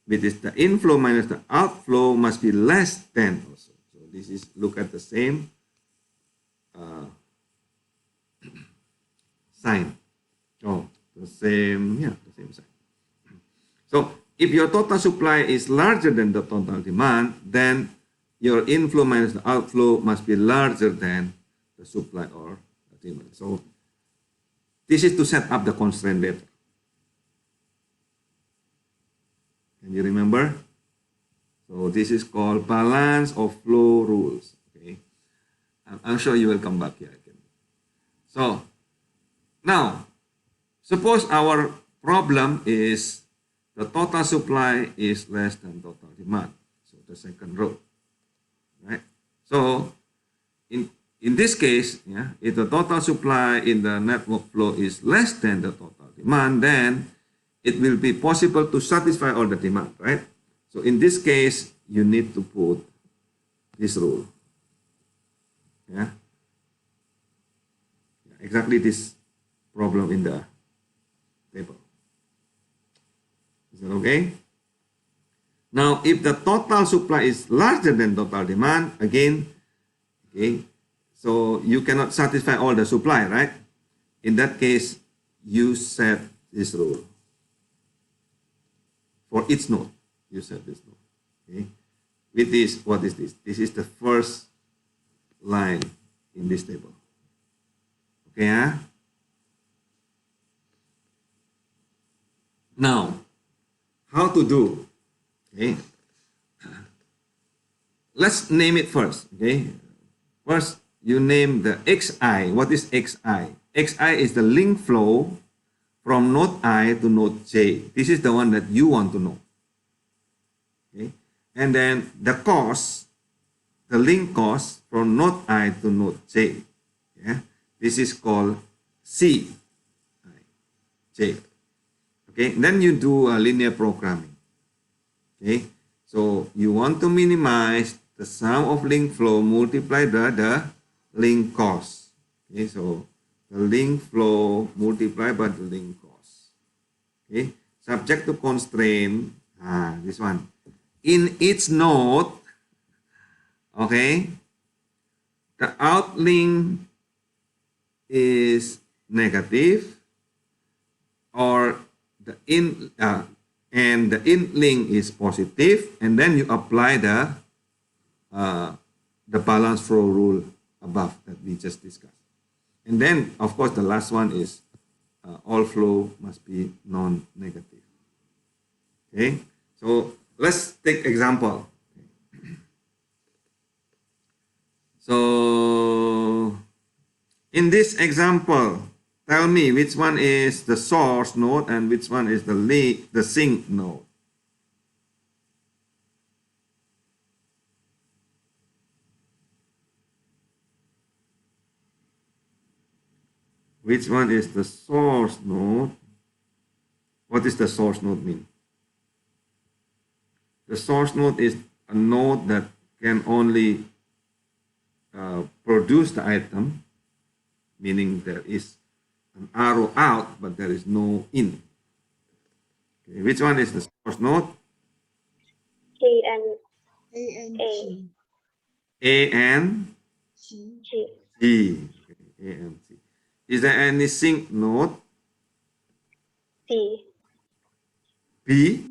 Speaker 2: which is the inflow minus the outflow must be less than also. So this is, look at the same sign. Oh, the same sign. So if your total supply is larger than the total demand, then your inflow minus the outflow must be larger than the supply or the demand. So this is to set up the constraint later. Can you remember? So this is called balance of flow rules. Okay, I'm sure you will come back here again. So now, suppose our problem is the total supply is less than total demand. So the second row, right? So in this case, yeah, if the total supply in the network flow is less than the total demand, then it will be possible to satisfy all the demand, right? So in this case, you need to put this rule. Yeah, exactly this problem in the table. Is that okay? Now, if the total supply is larger than total demand, again, okay, so you cannot satisfy all the supply, right? In that case, you set this rule. For each node, you set this node. Okay. With this, what is this? This is the first line in this table. Okay, huh? Now, how to do? Okay. Let's name it first. Okay. First, you name the xi. What is xi? Xi is the link flow from node I to node J. This is the one that you want to know. Okay. And then the cost, the link cost from node I to node J. Yeah. This is called C. J. Okay. Then you do a linear programming. Okay. So you want to minimize the sum of link flow multiplied by the link cost. Okay. So the link flow multiplied by the link cost. Okay. Subject to constraint. This one. In each node, okay, the outlink is negative, or the in and the inlink is positive, and then you apply the balance flow rule above that we just discussed. And then, of course, the last one is all flow must be non-negative. Okay, so let's take example. So in this example, tell me which one is the source node and which one is the sink node. Which one is the source node? What does the source node mean? The source node is a node that can only produce the item, meaning there is an arrow out, but there is no in. Okay, which one is the source node?
Speaker 4: A and
Speaker 3: A and
Speaker 4: A.
Speaker 3: G.
Speaker 2: A and
Speaker 3: G.
Speaker 4: G.
Speaker 2: G. Okay, A and G. Is there any sink node?
Speaker 4: B.
Speaker 2: P?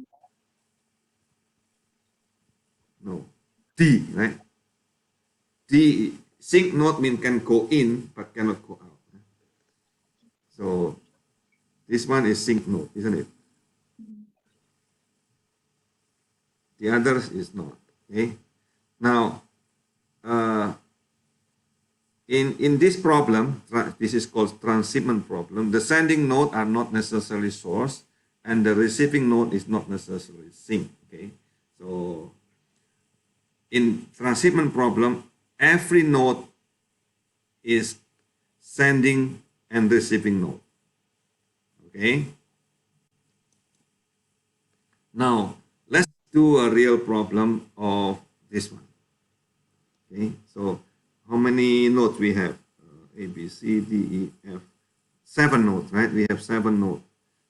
Speaker 2: No. D, right? D, sink node means can go in but cannot go out. So this one is sink node, isn't it? The others is not. Okay. Now, in this problem, this is called transhipment problem. The sending node are not necessarily source, and the receiving node is not necessarily sink. Okay. So in transhipment problem, every node is sending and receiving node. Okay. Now let's do a real problem of this one. Okay. So how many nodes we have? A, B, C, D, E, F. 7 nodes, right? We have 7 nodes.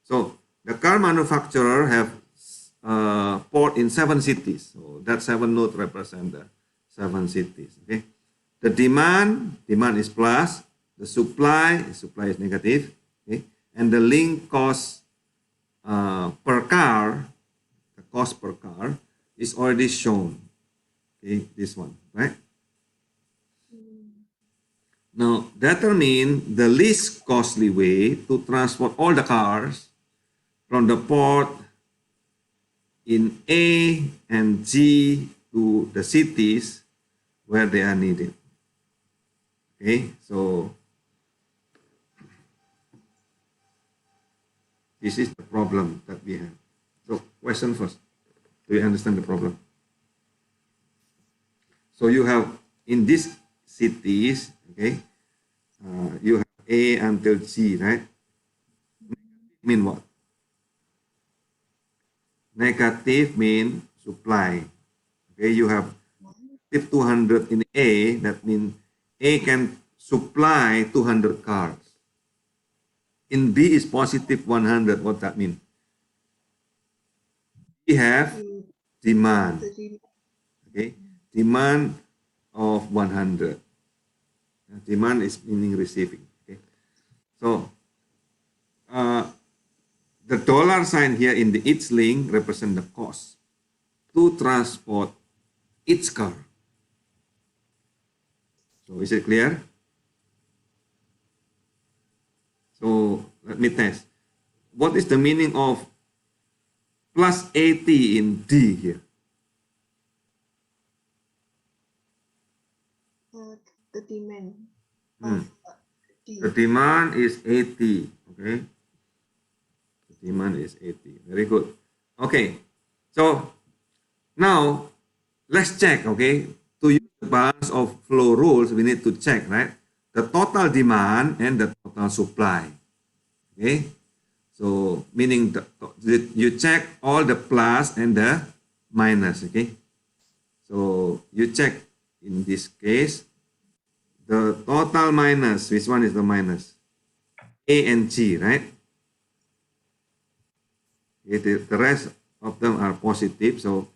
Speaker 2: So the car manufacturer have port in 7 cities. So that 7 nodes represent the 7 cities. Okay. The demand is plus. The supply is negative. Okay. And the link cost per car, the cost per car is already shown. Okay, this one, right? Now, determine the least costly way to transport all the cars from the port in A and G to the cities where they are needed. Okay, so this is the problem that we have. So, question first. Do you understand the problem? So you have in these cities, okay, you have A until G, right? Mean what? Negative mean supply. Okay, you have 200 in A, that means A can supply 200 cars. In B is positive 100, what that mean? We have demand, okay, demand of 100. Demand is meaning receiving. Okay, so the dollar sign here in the each link represent the cost to transport each car. So is it clear? So let me test. What is the meaning of plus 80 in D here?
Speaker 3: The demand. D.
Speaker 2: The demand is 80. Okay. The demand is 80. Very good. Okay. So now let's check. Okay. To use the balance of flow rules, we need to check, right? The total demand and the total supply. Okay. So meaning you check all the plus and the minus. Okay. So you check in this case the total minus. Which one is the minus? A and G, right? The rest of them are positive. So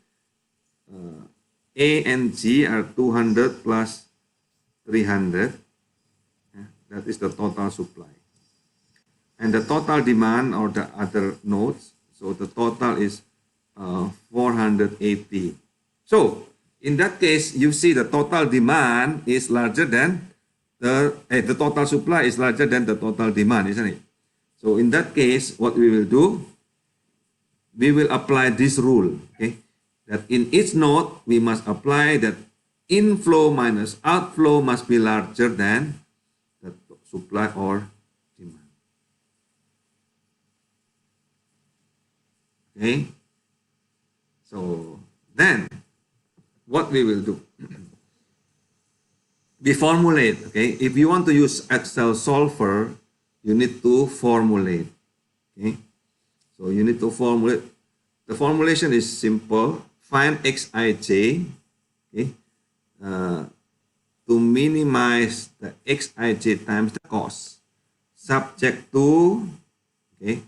Speaker 2: A and G are 200 plus 300. That is the total supply. And the total demand or the other nodes, so the total is 480. So in that case, you see the total demand is larger than the total supply is larger than the total demand, isn't it? So in that case, what we will do, we will apply this rule, okay? That in each node, we must apply that inflow minus outflow must be larger than the supply or demand. Okay. So then what we will do, we formulate. Okay. If you want to use Excel solver, you need to formulate. Okay. So you need to formulate. The formulation is simple. Find Xij, okay, to minimize the Xij times the cost, subject to, okay,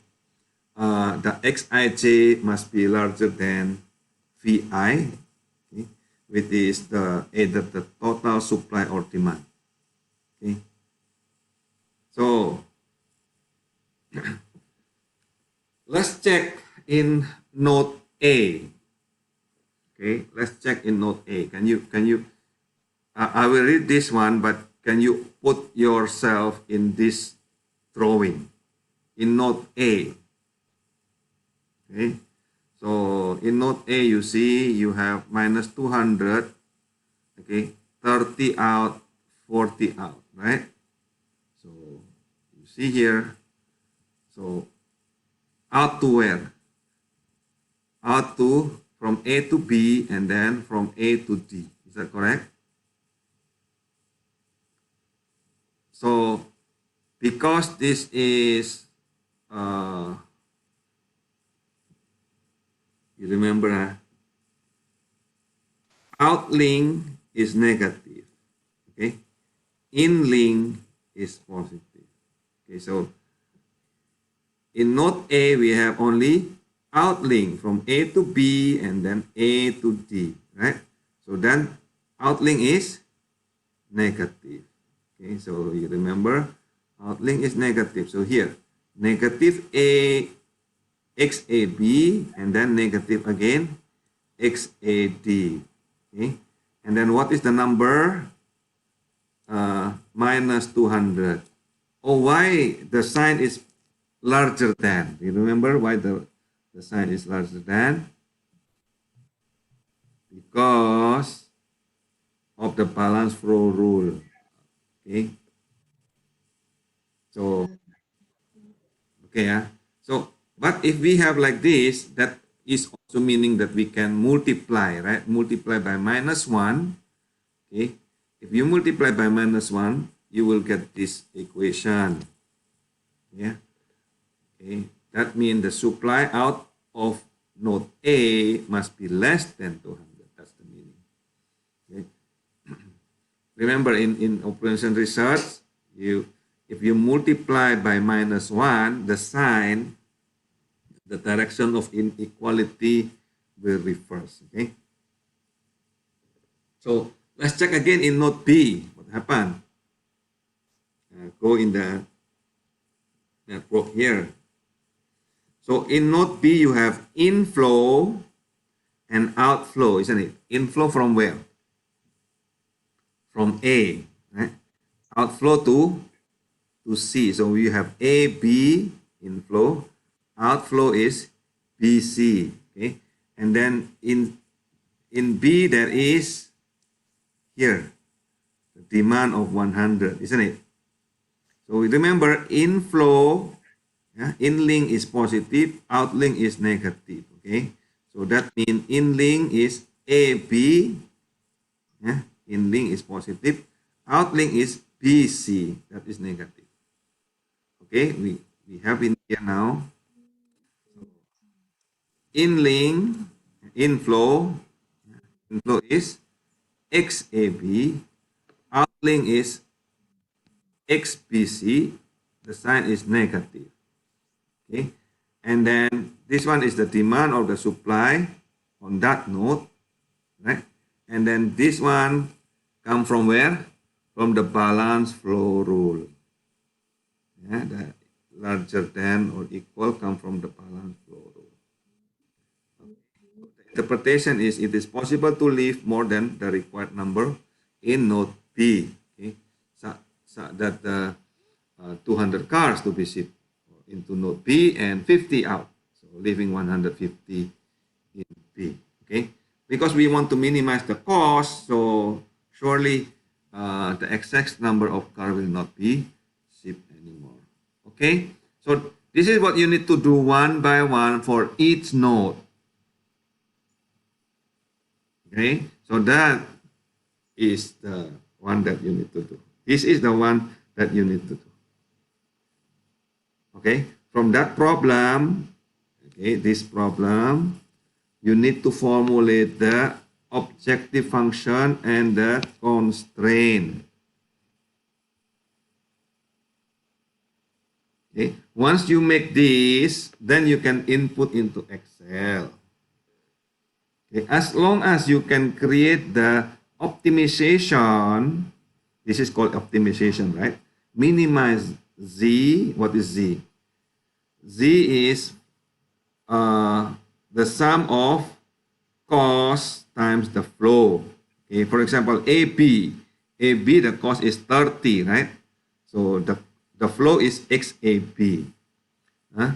Speaker 2: the Xij must be larger than Vi, okay, which is either the total supply or demand. Okay. So let's check in note A. Okay, let's check in note A. Can you? I will read this one, but can you put yourself in this drawing in note A? Okay, so in note A, you see you have minus 200. Okay, 30 out, 40 out, right? So you see here. So out to where? Out to from A to B and then from A to D. Is that correct? So because this is, you remember, outlink is negative, okay? Inlink is positive. Okay, so in note A, we have only outlink from A to B and then A to D, right? So then outlink is negative. Okay, so you remember outlink is negative. So here, negative A XAB and then negative again XAD. Okay, and then what is the number? Minus 200. Oh, why the sign is larger than? You remember why the sign is larger than? Because of the balance flow rule. Okay. So, okay. So, but if we have like this, that is also meaning that we can multiply, right? Multiply by minus 1. Okay. If you multiply by minus 1, you will get this equation. Yeah. Okay. That means the supply out of node A must be less than 200. That's the meaning. Okay. Remember, in operation research, if you multiply by minus 1, the sign, the direction of inequality will reverse. Okay. So let's check again in node B. What happened? Go in the network here. So in node B, you have inflow and outflow, isn't it? Inflow from where? From A, right? Outflow to C. So you have A, B inflow. Outflow is BC. Okay. And then in B, there is here the demand of 100, isn't it? So remember, inflow, yeah, inlink is positive, outlink is negative. Okay. So that means inlink is AB, yeah, inlink is positive, outlink is BC, that is negative. Okay, we have in here now inlink, inflow is XAB, outlink is XBC, the sign is negative. Okay, and then this one is the demand of the supply on that node, right? And then this one come from where? From the balance flow rule. Yeah, the larger than or equal come from the balance flow rule. The interpretation is it is possible to leave more than the required number in node B. Okay, so that the 200 cars to be shipped into node B and 50 out. So leaving 150 in B. Okay, because we want to minimize the cost, so surely the exact number of car will not be shipped anymore. Okay, so This is what you need to do one by one for each node. Okay, so that is the one that you need to do. This is the one that you need to do. Okay, from that problem, okay, this problem, you need to formulate the objective function and the constraint. Okay, once you make this, then you can input into Excel. Okay, as long as you can create the optimization, this is called optimization, right? Minimize Z. What is Z? Z is the sum of cost times the flow. Okay, for example, AB, the cost is 30, right? So the flow is XAB. Huh?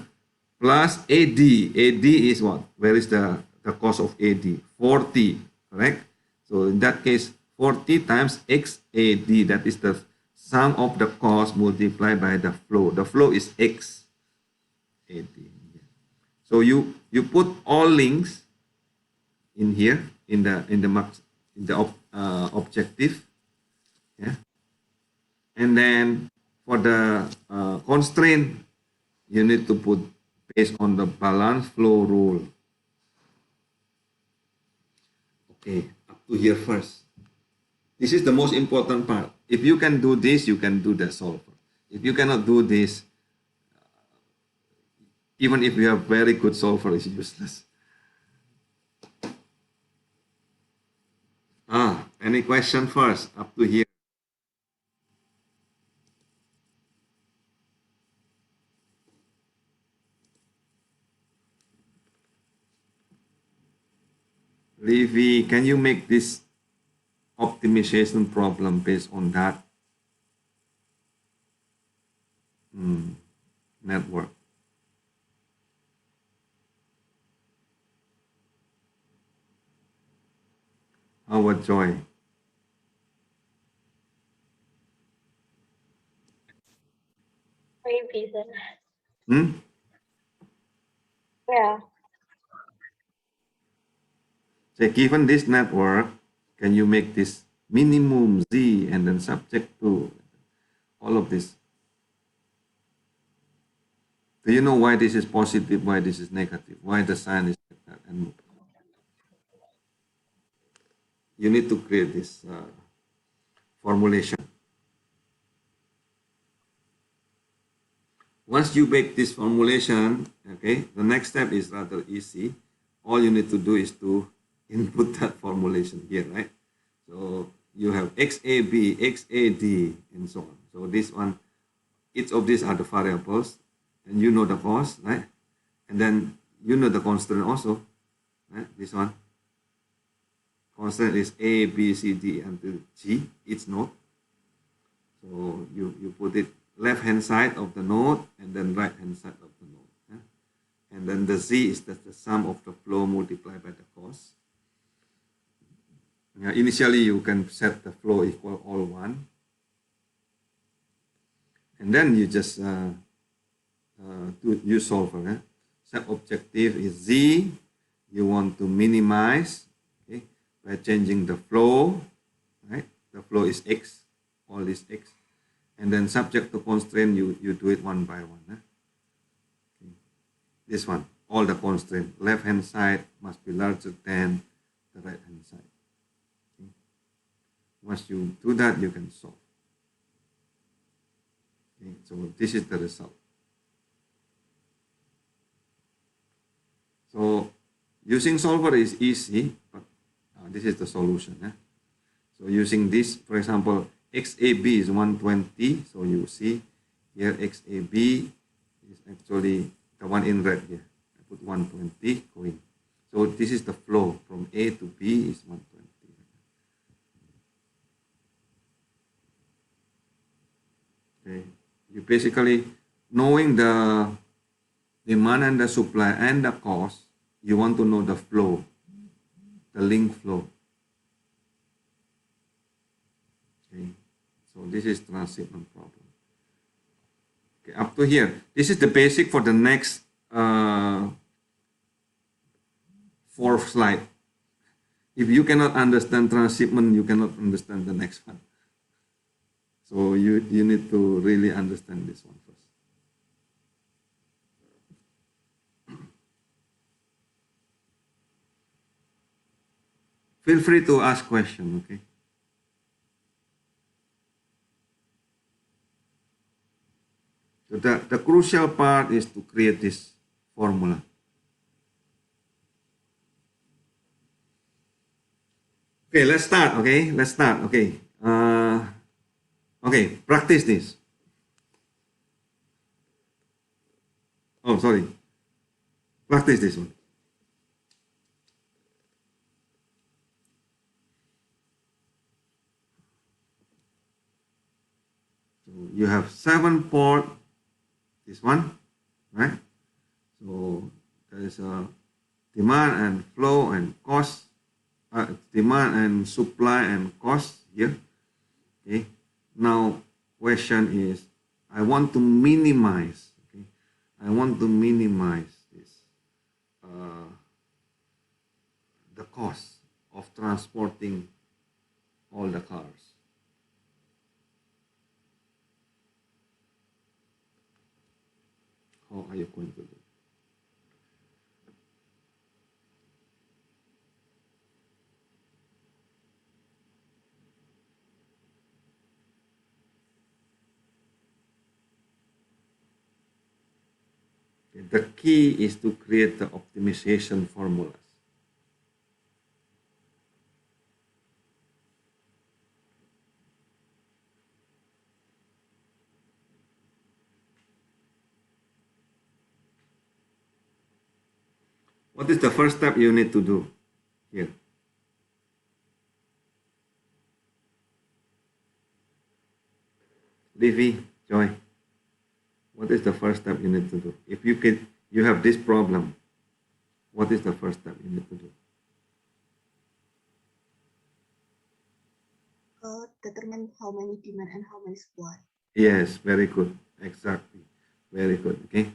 Speaker 2: Plus AD is what? Where is the cost of AD? 40, correct? So in that case, 40 times XAD, that is the sum of the cost multiplied by the flow. The flow is XAD. So you put all links in here in the objective, yeah. And then for the constraint, you need to put based on the balance flow rule. Okay, up to here first. This is the most important part. If you can do this, you can do the solver. If you cannot do this, even if you have very good solver, it's useless. Any question first up to here? Levi, can you make this optimization problem based on that network? How about Joy?
Speaker 4: Maybe, sir.
Speaker 2: Hmm?
Speaker 4: Yeah.
Speaker 2: So given this network, can you make this minimum Z and then subject to all of this? Do you know why this is positive, why this is negative, why the sign is like that? And you need to create this formulation. Once you make this formulation, okay, the next step is rather easy. All you need to do is to input that formulation here, right? So you have XAB, XAD, and so on. So this one, each of these are the variables, and you know the cost, right? And then you know the constraint also, right? This one. Constant is A, B, C, D until G, each node. So you put it left hand side of the node and then right hand side of the node. Yeah? And then the Z is the sum of the flow multiplied by the cost. Yeah, initially you can set the flow equal all 1. And then you just use solver. Yeah? Set objective is Z. You want to minimize, okay, by changing the flow, right? The flow is X, all is X. And then subject to constraint, you do it one by one. Okay. This one, all the constraint. Left hand side must be larger than the right hand side. Okay. Once you do that, you can solve. Okay. So this is the result. So using solver is easy, but this is the solution. So using this, for example, XAB is 120. So you see here XAB is actually the one in red here. I put 120 going. So this is the flow from A to B is 120. Okay. You basically knowing the demand and the supply and the cost, you want to know the flow, the link flow. Okay. So this is transhipment problem. Okay, up to here. This is the basic for the next fourth slide. If you cannot understand transhipment, you cannot understand the next one. So you need to really understand this one first. Feel free to ask questions, okay? So the crucial part is to create this formula. Okay, let's start, okay? Let's start, okay? Okay, practice this. Oh, sorry. Practice this one. So you have 7 port, this one, right? So there is a demand and flow and cost, demand and supply and cost here. Okay. Now question is, I want to minimize. Okay, I want to minimize this the cost of transporting all the cars. How are you going to do? Okay. The key is to create the optimization formulas. What is the first step you need to do here? Livy, Joy, what is the first step you need to do? If you have this problem, what is the first step you need to do?
Speaker 3: Determine how many demand and how many supply.
Speaker 2: Yes, very good. Exactly. Very good. Okay.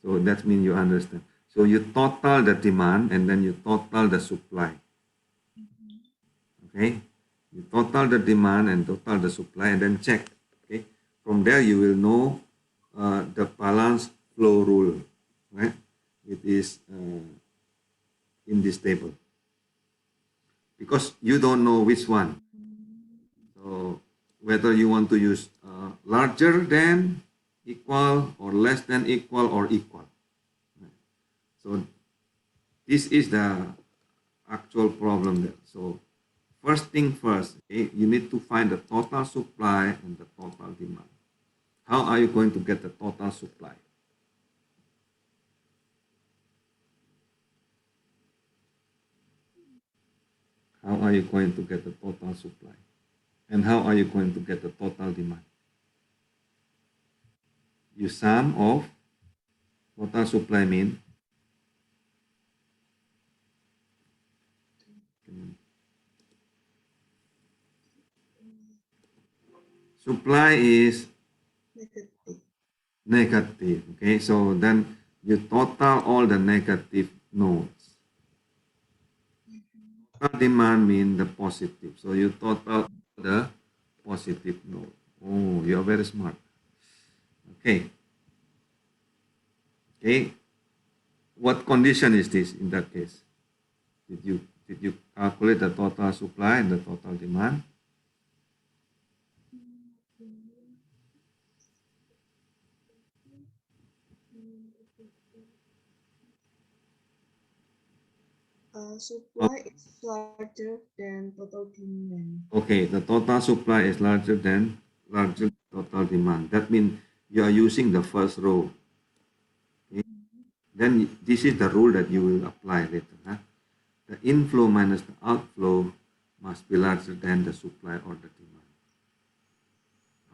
Speaker 2: So that means you understand. So you total the demand and then you total the supply. Okay. You total the demand and total the supply and then check. Okay. From there you will know the balance flow rule. Right. It is in this table. Because you don't know which one. So whether you want to use larger than, equal, or less than equal, or equal. So this is the actual problem there. So first thing first, okay, you need to find the total supply and the total demand. How are you going to get the total supply? How are you going to get the total supply? And how are you going to get the total demand? You sum of total supply mean supply is
Speaker 3: Negative.
Speaker 2: negative. Okay, so then you total all the negative nodes. Total demand mean the positive. So you total the positive node. Oh, you are very smart. Okay. Okay. What condition is this in that case? Did you calculate the total supply and the total demand?
Speaker 3: Supply is larger than total demand.
Speaker 2: Okay, the total supply is larger than total demand. That means you are using the first row. Okay? Then this is the rule that you will apply later. Huh? The inflow minus the outflow must be larger than the supply or the demand.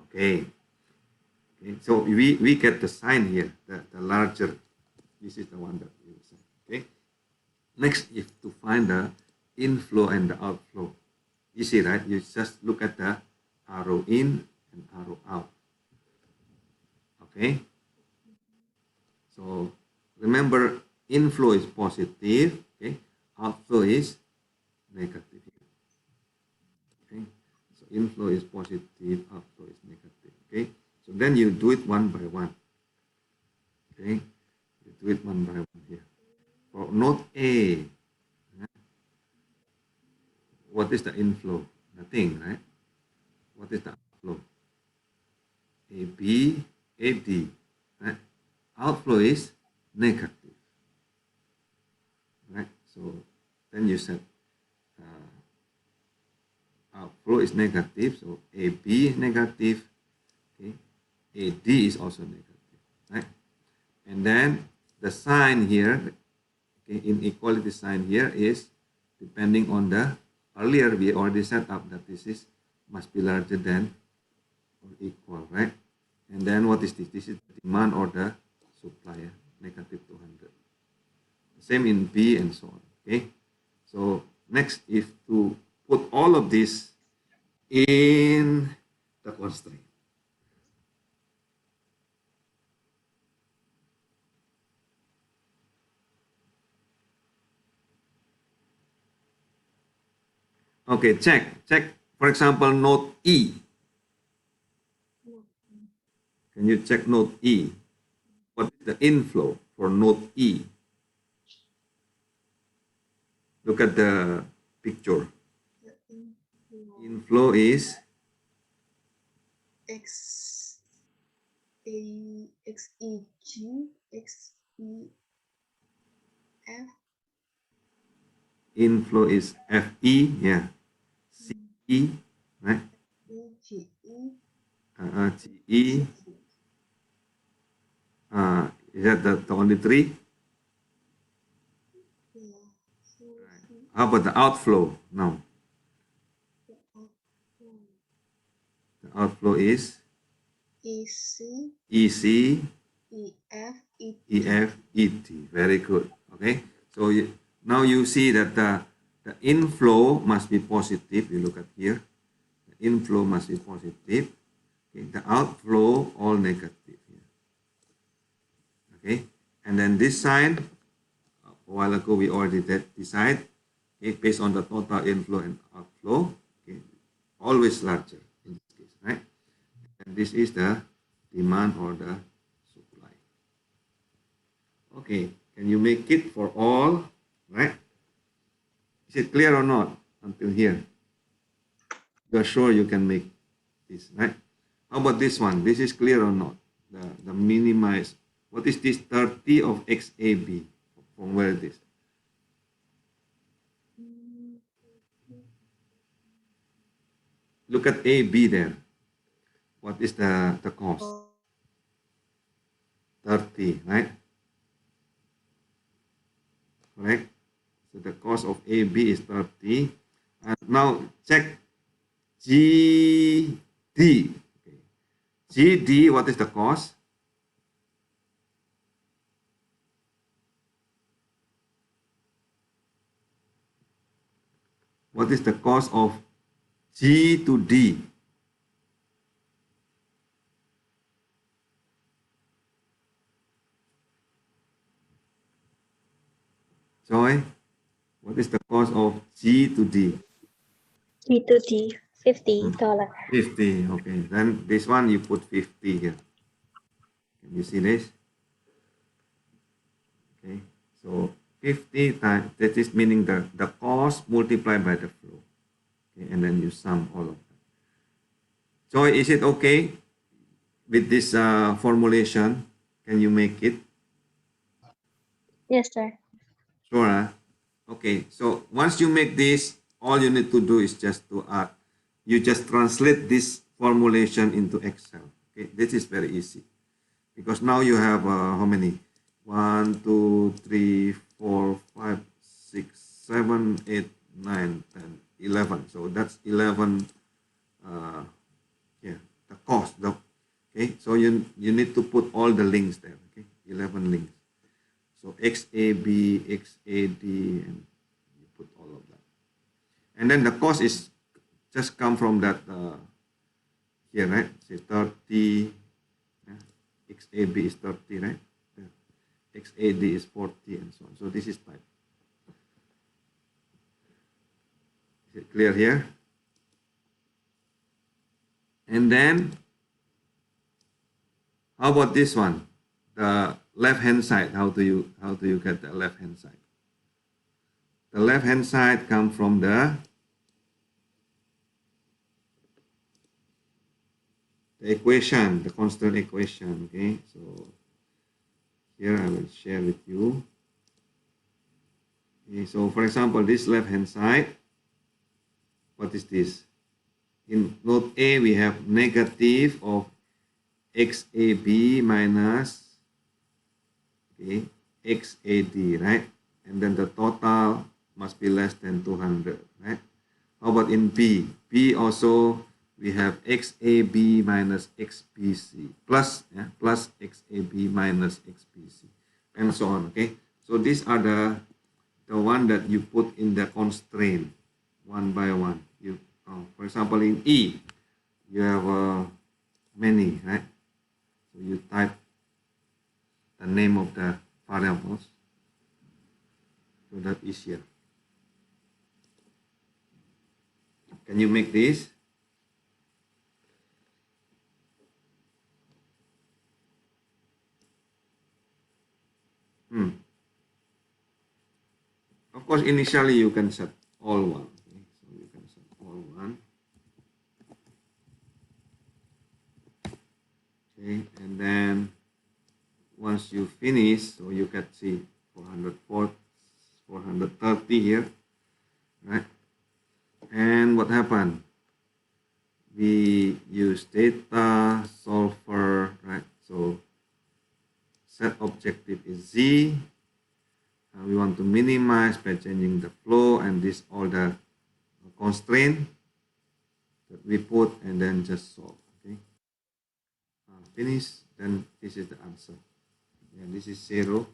Speaker 2: Okay. Okay. So we get the sign here, the larger. This is the one that we will say. Okay. Next, if to find the inflow and the outflow. Easy, right? You just look at the arrow in and arrow out. Okay. So remember, inflow is positive, okay? Outflow is negative. Okay, so inflow is positive, outflow is negative. Okay, so then you do it one by one. Okay, you do it one by one here. For node A, what is the inflow? Nothing, right? What is the outflow? AB, AD, right? Outflow is negative, right? So then you set outflow is negative, so AB is negative, okay? AD is also negative, right? And then the sign here, okay, inequality sign here is depending on the earlier we already set up that this is must be larger than or equal, right? And then what is this? This is the demand or the supply, negative 200. Same in B and so on, okay? So next is to put all of this in the constraint. Okay, check. For example, node E. Can you check node E? What is the inflow for node E? Look at the picture.
Speaker 3: The inflow
Speaker 2: Inflow is
Speaker 3: X A X E G X E F
Speaker 2: inflow is FE, yeah. CE, right?
Speaker 3: E G E
Speaker 2: GE. Is that the only three?
Speaker 3: Yeah. So
Speaker 2: How about the outflow now?
Speaker 3: the outflow
Speaker 2: The outflow is
Speaker 3: E C
Speaker 2: EC,
Speaker 3: E F E T.
Speaker 2: EF, ET. Very good. Okay. So now you see that the inflow must be positive. You look at here. The inflow must be positive. Okay. The outflow all negative. Okay. And then this side, a while ago we already decide. Okay, based on the total inflow and outflow. Okay. Always larger in this case, right? And this is the demand or the supply. Okay, can you make it for all, right? Is it clear or not until here? You're sure you can make this, right? How about this one? This is clear or not? The minimize. What is this 30 of XAB? From where it is? Look at AB there. What is the cost? 30, right? Correct? So the cost of AB is 30. And now check GD. Okay. GD, what is the cost? What is the cost of G to D? Joy, what is the cost of G to D?
Speaker 4: G to D, $50.
Speaker 2: 50. Okay, then this one you put 50 here. Can you see this? Okay, so 50 times, that is meaning the cost multiplied by the flow. Okay, and then you sum all of that. Joy, is it okay with this formulation? Can you make it?
Speaker 4: Yes, sir.
Speaker 2: Sure. Huh? Okay, so once you make this, all you need to do is just to you just translate this formulation into Excel. Okay, this is very easy because now you have how many? 1, 2, 3, 4, 5, 6, 7, 8, 9, 10, 11. So that's 11. Yeah, the cost. Okay, so you need to put all the links there. Okay, 11 links. So XAB, XAD, and you put all of that. And then the cost is just come from that here, right? Say 30, yeah. XAB is 30, right? Yeah. XAD is 40 and so on. So this is type. Is it clear here? And then, how about this one? The left-hand side, how do you get the left-hand side? The left-hand side comes from the equation, the constant equation, okay? So here I will share with you. Okay, so for example, this left-hand side, what is this? In node A, we have negative of XAB minus, okay, XAD, right? And then the total must be less than 200, right? How about in B? B also, we have XAB minus XBC plus, yeah, plus XAB minus XBC and so on, okay? So these are the one that you put in the constraint one by one. For example, in E, you have many, right? So you type the name of the variables so that easier. Can you make this? Of course, initially you can set all one. Okay? So you can set all one. Okay, and then once you finish, so you can see 430 here, right? And what happened? We use data solver, right? So set objective is Z. We want to minimize by changing the flow, and this all the constraint that we put, and then just solve. Okay, finish. Then this is the answer. And this is 0.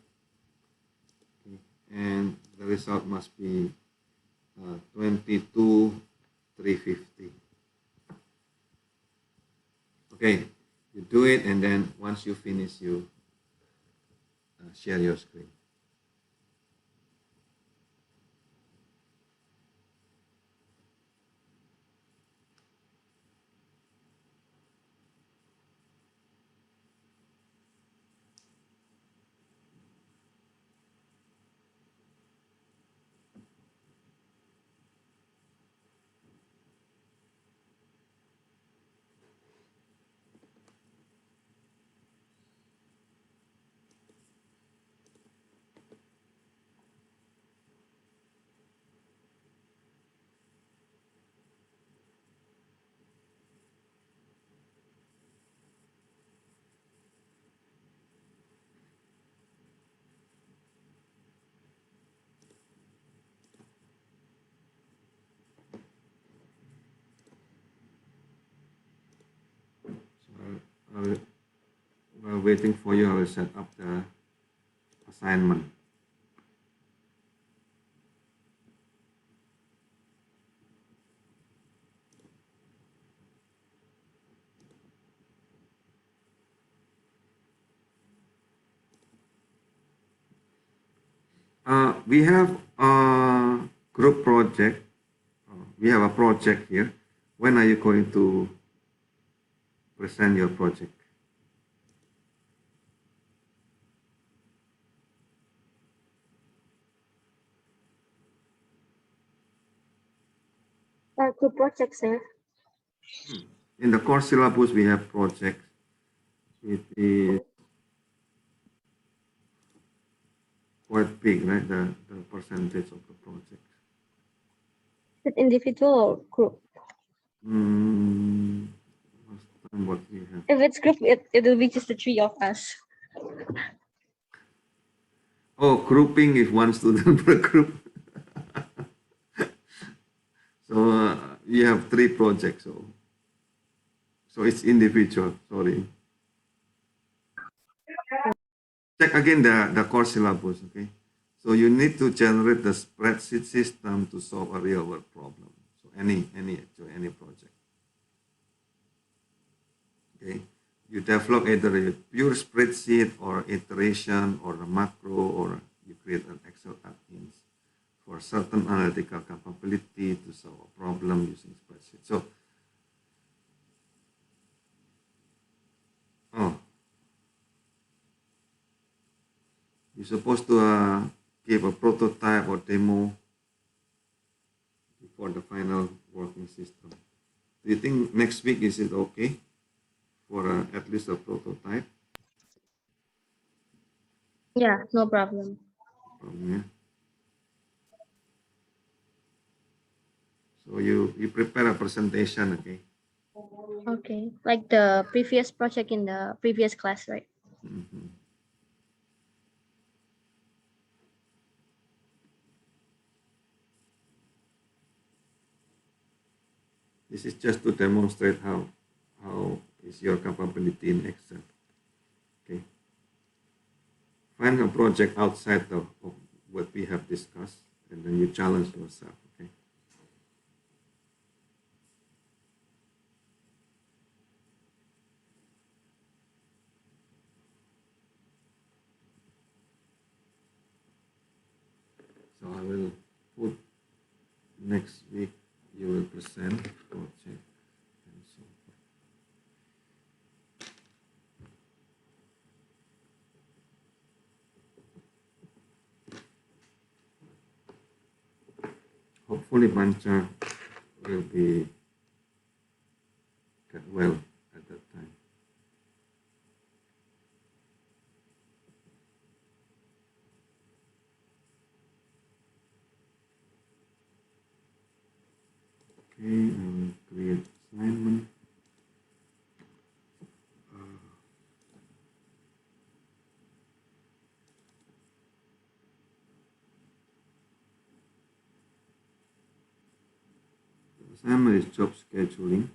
Speaker 2: Okay, and the result must be 22,350. Okay, you do it, and then once you finish, you share your screen. While waiting for you, I will set up the assignment. We have a group project. We have a project here. When are you going to present your project?
Speaker 4: Group project, sir.
Speaker 2: In the course syllabus, we have projects. It is quite big, right? The percentage of the project.
Speaker 4: Is it individual or group?
Speaker 2: Last time what we have.
Speaker 4: If it's group, it will be just the 3 of us.
Speaker 2: Oh, grouping is one student per group. So we have 3 projects. So it's individual. Sorry. Check again the course syllabus. Okay. So you need to generate the spreadsheet system to solve a real world problem. So any project. Okay. you develop either a pure spreadsheet or iteration or a macro, or you create an Excel add-ins for certain analytical capability to solve a problem using spreadsheet. So, oh, you're supposed to give a prototype or demo before the final working system. Do you think next week is it okay for at least a prototype?
Speaker 4: Yeah, no problem.
Speaker 2: Yeah. So you prepare a presentation, okay?
Speaker 4: Okay. Like the previous project in the previous class, right?
Speaker 2: Mhm. This is just to demonstrate how is your capability in Excel. Okay. Find a project outside of what we have discussed, and then you challenge yourself. Okay. So I will put next week you will present project and so forth. Hopefully Pancha will be get well at that time. Okay, I will create assignment. The assignment is job scheduling.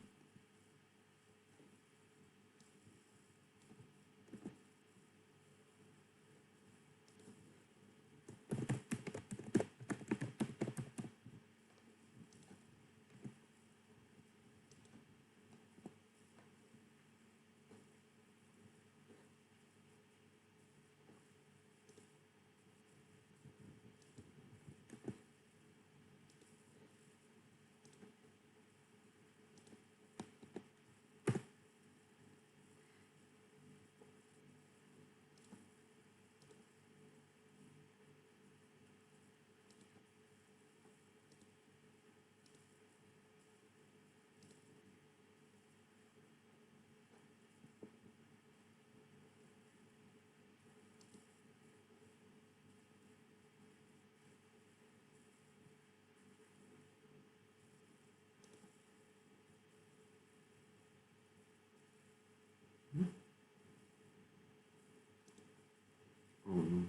Speaker 2: Oh no.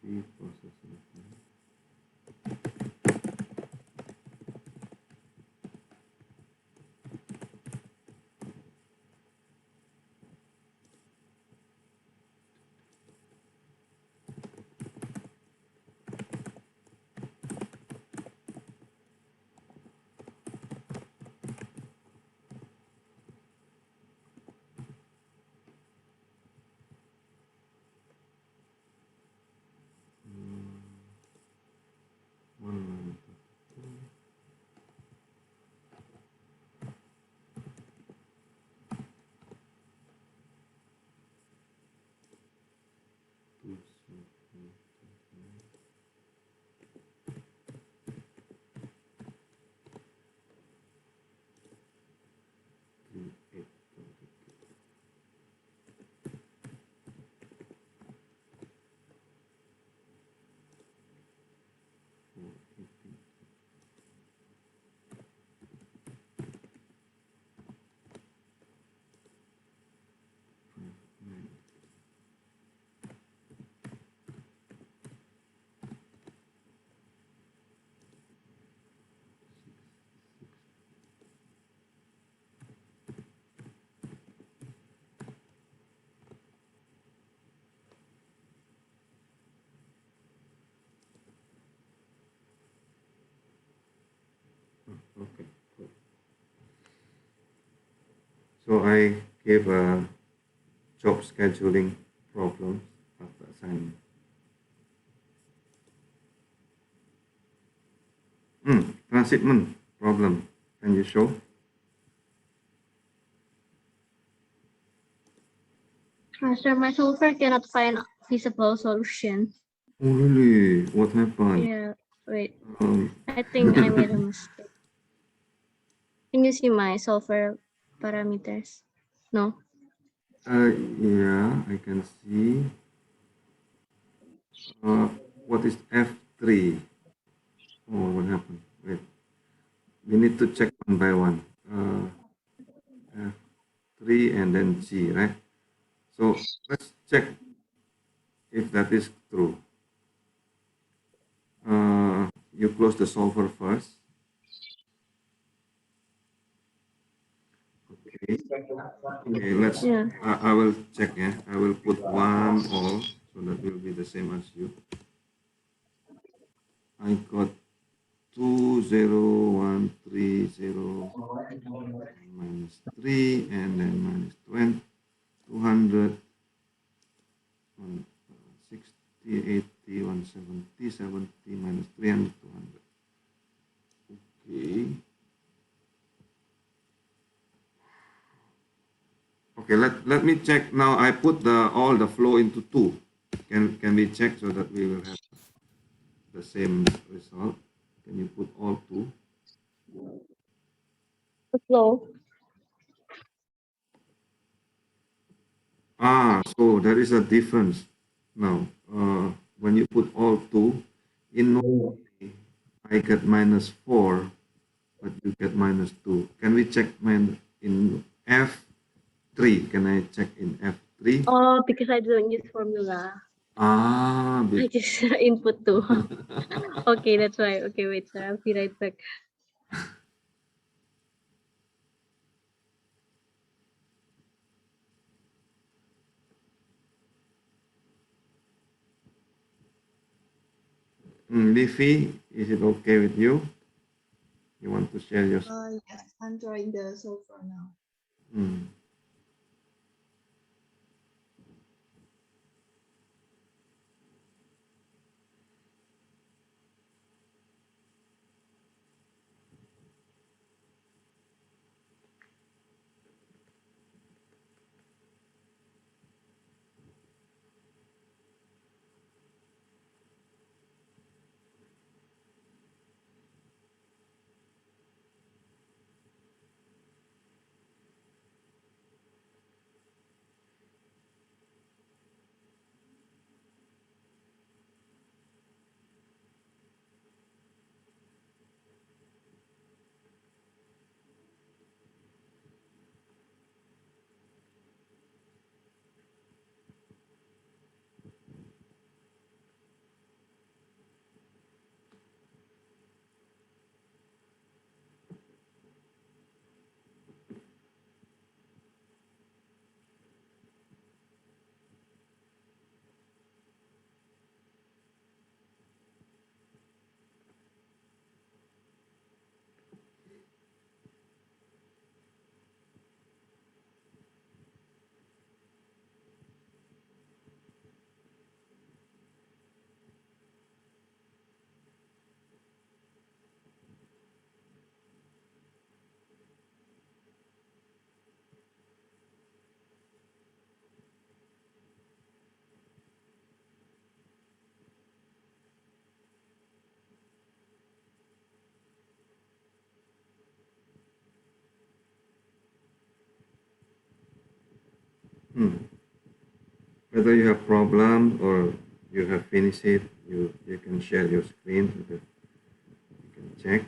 Speaker 2: IT processing. Okay, good. So I gave a job scheduling problem after assignment. Transhipment problem. Can you show?
Speaker 4: Sir, my software cannot find feasible solution.
Speaker 2: Oh, really? What happened?
Speaker 4: Yeah, wait.
Speaker 2: Um,
Speaker 4: I think I made a mistake. Can you see my software parameters? No.
Speaker 2: yeah, I can see. What is F3? Oh, what happened? Wait, we need to check one by one. F3 and then G, right? So let's check if that is true. You close the solver first. Okay. Okay, let's.
Speaker 4: Yeah.
Speaker 2: I will check. Yeah, I will put one all, so that will be the same as you. I got 20130 minus 3 and then minus 20, 200, 60, 80, 170, 70 minus 300, 200. Okay. Okay, let me check now. I put all the flow into 2. Can we check so that we will have the same result? Can you put all 2?
Speaker 4: The flow.
Speaker 2: So there is a difference now. When you put all 2, in normally I get minus 4, but you get minus 2. Can we check in F3? Can I check in F3?
Speaker 4: Oh, because I don't use formula.
Speaker 2: Ah,
Speaker 4: I just input two. Okay, that's why. Okay, wait, sir. I'll be right back.
Speaker 2: Liffy, is it okay with you? You want to share your
Speaker 3: Yes, I'm trying the software now.
Speaker 2: mm. Whether you have problem or you have finished it, you can share your screen so that you can check.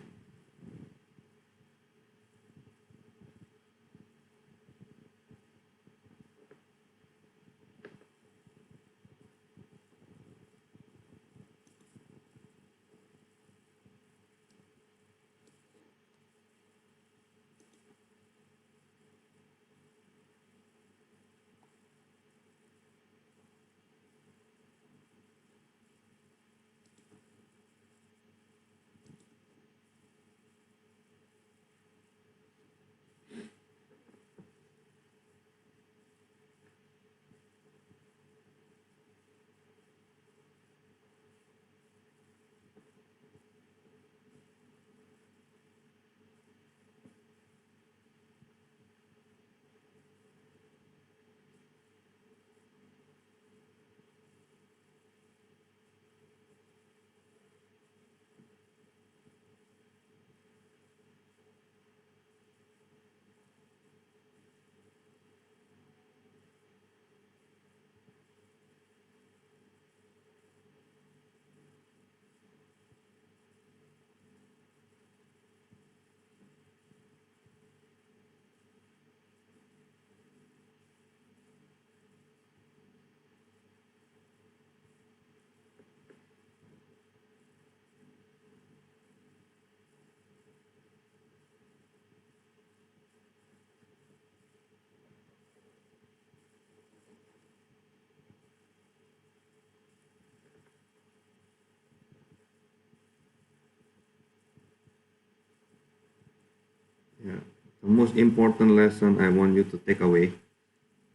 Speaker 2: Yeah. The most important lesson I want you to take away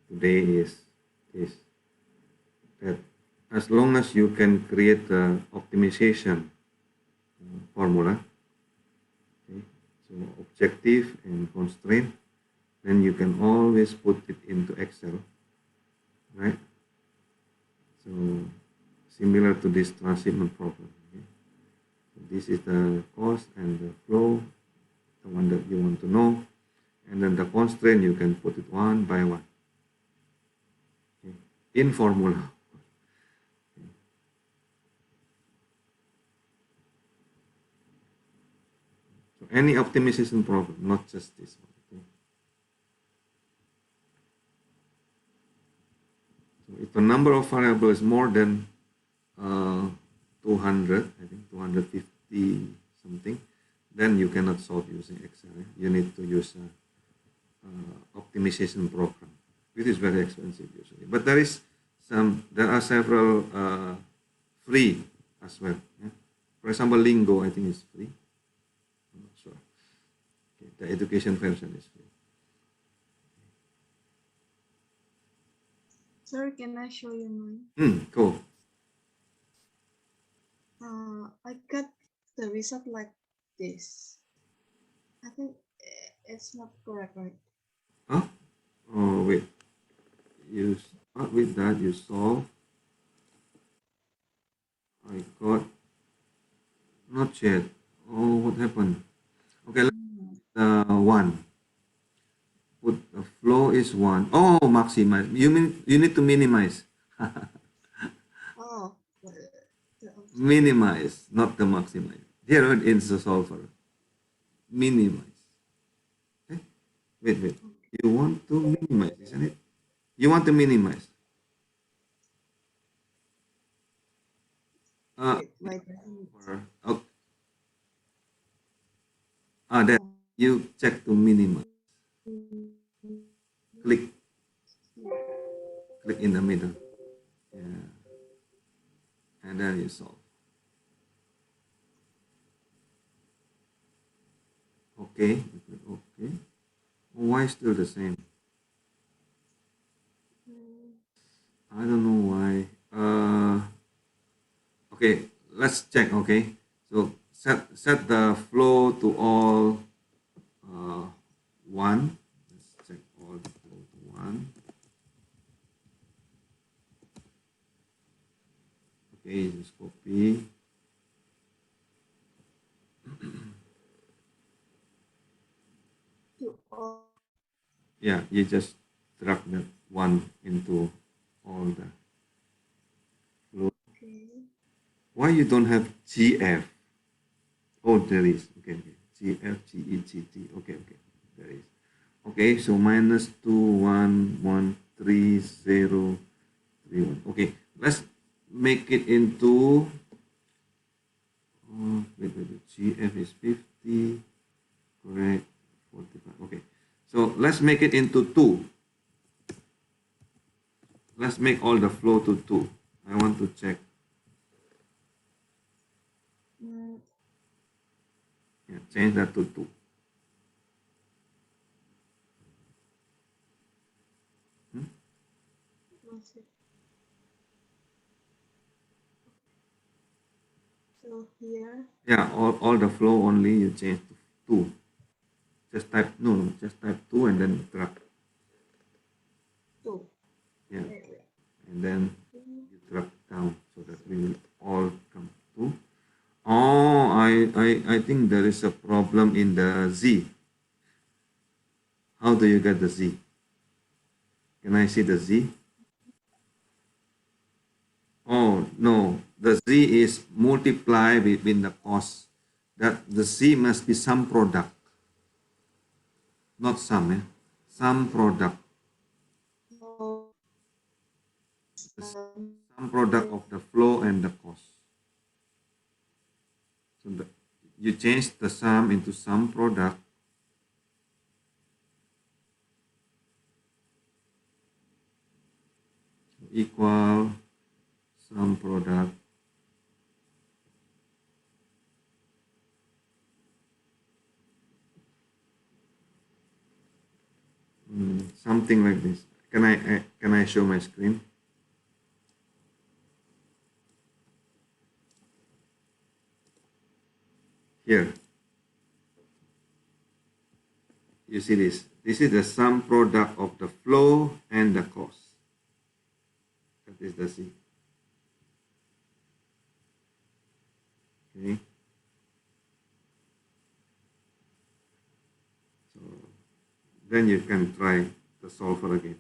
Speaker 2: today is this, that as long as you can create the optimization formula, okay, so objective and constraint, then you can always put it into Excel, right? So similar to this transhipment problem. Okay? So this is the cost and the flow, the one that you want to know, and then the constraint you can put it one by one, okay, in formula. So any optimization problem, not just this one. Okay? So if the number of variables is more than 200, I think 250 something, then you cannot solve using Excel. You need to use a optimization program, which is very expensive usually. But there are several free as well. Yeah? For example, Lingo, I think is free. I'm not sure. Okay, the education version is free.
Speaker 3: Sir, can I show you mine?
Speaker 2: Cool.
Speaker 3: I got the result like this. I think it's not correct, right?
Speaker 2: Huh? Oh, wait. You start with that, you solve. I got not yet. Oh, what happened? Okay, let's one. Put the flow is one. Oh, maximize. You mean you need to minimize.
Speaker 3: Oh,
Speaker 2: Minimize, not the maximize. Here it is the solver. Minimize. Okay? Wait. You want to minimize, isn't it? You want to minimize.
Speaker 3: wait, why doesn't
Speaker 2: Okay. Then you check to minimize. Click in the middle. Yeah. And then you solve. Okay. Okay. Why still the same? I don't know why. Okay, let's check. Okay, so set the flow to all one. Let's check all the flow to one. Okay, just copy.
Speaker 3: to all?
Speaker 2: Yeah, you just drag that one into all the flow.
Speaker 3: Okay.
Speaker 2: Why you don't have GF? Oh, there is. Okay. GF, GE, GT. Okay. There is. Okay, so minus 2, 1, 1, 3, 0, 3, 1. Okay, let's make it into, wait. GF is 50, correct, 45. Okay, so let's make it into 2. Let's make all the flow to 2. I want to check. Yeah, change that to 2.
Speaker 3: So here.
Speaker 2: Yeah, all the flow only you change to 2. Just type, no, just type 2 and then drag.
Speaker 3: 2.
Speaker 2: Yeah,
Speaker 3: Wait.
Speaker 2: and then you drag down so that we will all come to. Oh, I think there is a problem in the Z. How do you get the Z? Can I see the Z? Oh, no. The Z is multiply between the cost. That the Z must be some product. Not some, eh? Some product.
Speaker 3: Oh,
Speaker 2: Some product of the flow and the cost. So you change the sum into some product. Equal some product something like this. Can I show my screen? Here, you see this. This is the sum product of the flow and the cost. That is the C. Okay. So then you can try the solver again.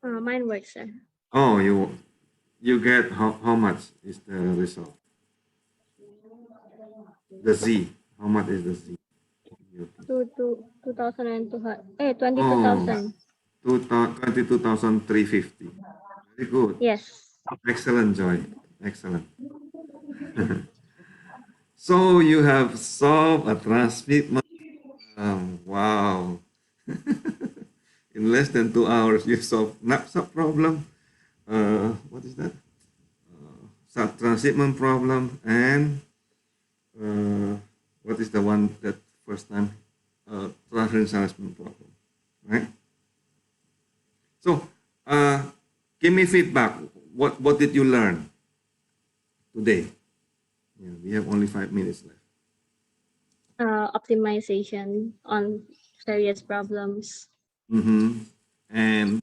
Speaker 4: Mine works, sir.
Speaker 2: Oh, you get how much is the result? The Z. How much is the Z?
Speaker 4: Two, 2,200.
Speaker 2: Oh,
Speaker 4: 22,000.
Speaker 2: 22,350. Very good.
Speaker 4: Yes.
Speaker 2: Excellent, Joy. Excellent. So you have solved a transmit. Wow. In less than 2 hours, you solved Knapsack problem. What is that? Transhipment problem and what is the one that first time? Transhipment problem, right? So, give me feedback. What did you learn today? Yeah, we have only 5 minutes left.
Speaker 4: Optimization on various problems.
Speaker 2: Mm-hmm. And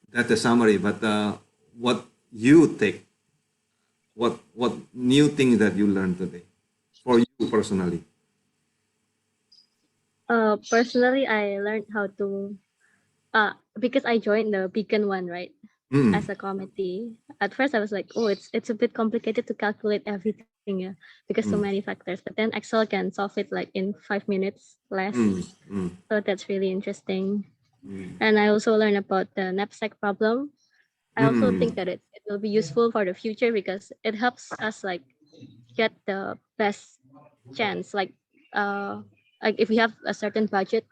Speaker 2: that's a summary. But what you take? What new things that you learned today for you personally?
Speaker 4: Personally, I learned how to because I joined the Beacon one, right?
Speaker 2: Mm,
Speaker 4: As a committee. At first I was like, oh, it's a bit complicated to calculate everything, yeah, because so
Speaker 2: mm,
Speaker 4: many factors. But then Excel can solve it like in 5 minutes less.
Speaker 2: mm, mm,
Speaker 4: So that's really interesting.
Speaker 2: mm,
Speaker 4: And I also learned about the knapsack problem. I also think
Speaker 2: mm.
Speaker 4: that it will be useful for the future because it helps us like get the best chance. Like if we have a certain budget,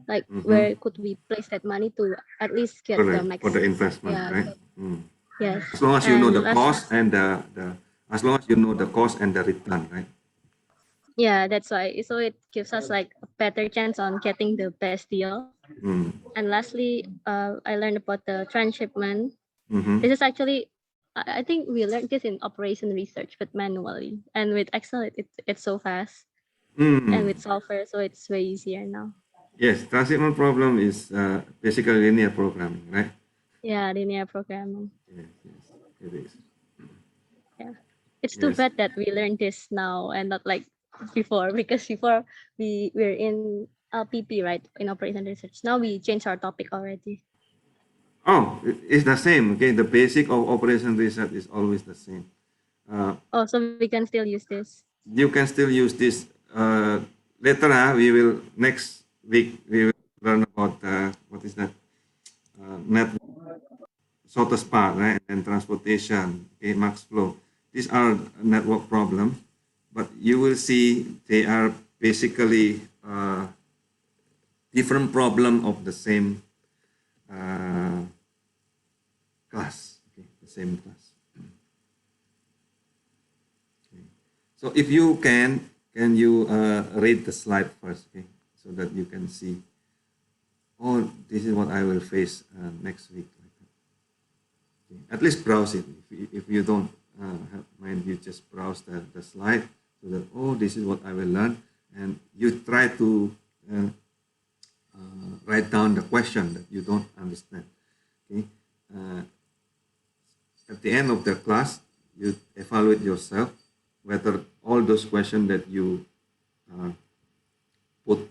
Speaker 4: like
Speaker 2: Mm-hmm.
Speaker 4: where could we place that money to at least get the
Speaker 2: Correct, for
Speaker 4: max?
Speaker 2: the investment,
Speaker 4: Yeah.
Speaker 2: right? Mm.
Speaker 4: Yes.
Speaker 2: As long as you know
Speaker 4: And
Speaker 2: the
Speaker 4: last,
Speaker 2: cost and the as long as you know the cost and the return, right?
Speaker 4: yeah, that's why. So it gives us like a better chance on getting the best deal.
Speaker 2: Mm.
Speaker 4: And lastly, I learned about the transshipment.
Speaker 2: Mm-hmm.
Speaker 4: This is actually, I think we learned this in operation research, but manually. And with Excel, it's so fast. And
Speaker 2: Mm.
Speaker 4: with software, so it's way easier now.
Speaker 2: Yes, transhipment problem is basically linear programming, right?
Speaker 4: Yeah, linear programming.
Speaker 2: Yes, yes, it is.
Speaker 4: Yeah. It's too
Speaker 2: Yes.
Speaker 4: bad that we learned this now and not like before, because before we're in LPP, right? In operation research. Now we changed our topic already.
Speaker 2: Oh, it's the same. Okay, the basic of operation research is always the same.
Speaker 4: Oh, so we can still use this.
Speaker 2: You can still use this later. We will next week we will learn about what is that network shortest path, right? And transportation, okay, max flow. These are network problems, but you will see they are basically different problem of the same uh, class, okay, the same class. Okay. So if you can you read the slide first, okay, so that you can see, oh, this is what I will face next week. Okay. At least browse it. If you don't have mind, you just browse the slide so that, oh, this is what I will learn. And you try to write down the question that you don't understand. Okay. Uh, at the end of the class, you evaluate yourself whether all those questions that you put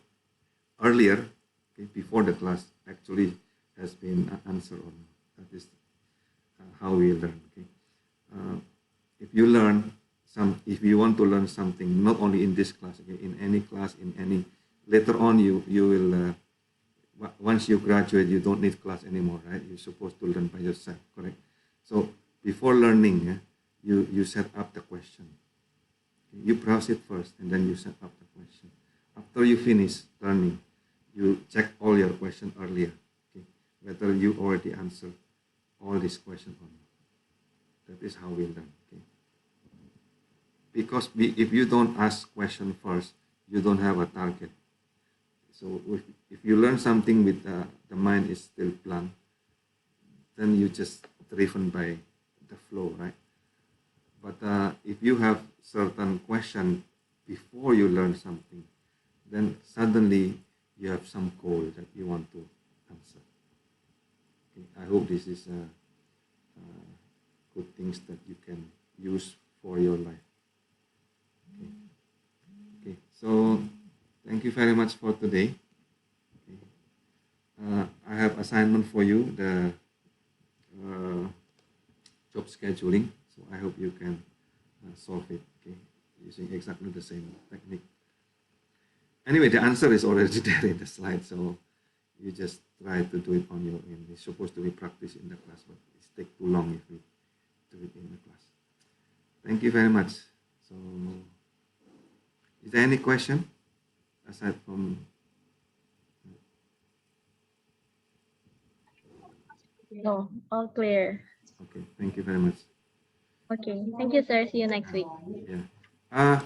Speaker 2: earlier, okay, before the class, actually has been answered or not. That is how we learn. Okay. If you learn if you want to learn something, not only in this class, okay, in any class, in any, later on you will, once you graduate, you don't need class anymore, right? You're supposed to learn by yourself, correct? So before learning, you set up the question. Okay? You browse it first, and then you set up the question. After you finish learning, you check all your questions earlier, okay? Whether you already answered all these questions or not. That is how we learn. Okay. because if you don't ask question first, you don't have a target. So if you learn something with the mind is still blank, then you just driven by the flow, right? But if you have certain question before you learn something, then suddenly you have some goal that you want to answer. Okay, I hope this is good things that you can use for your life. Okay, okay. So thank you very much for today. Okay. I have assignment for you, the job scheduling. So I hope you can solve it, okay, using exactly the same technique. Anyway, the answer is already there in the slide, so you just try to do it on your own. It's supposed to be practiced in the class, but it takes too long if we do it in the class. Thank you very much. So, is there any question aside from?
Speaker 4: No, all clear.
Speaker 2: Okay, thank you very much.
Speaker 4: Okay. Thank you, sir. See you next week.
Speaker 2: Yeah.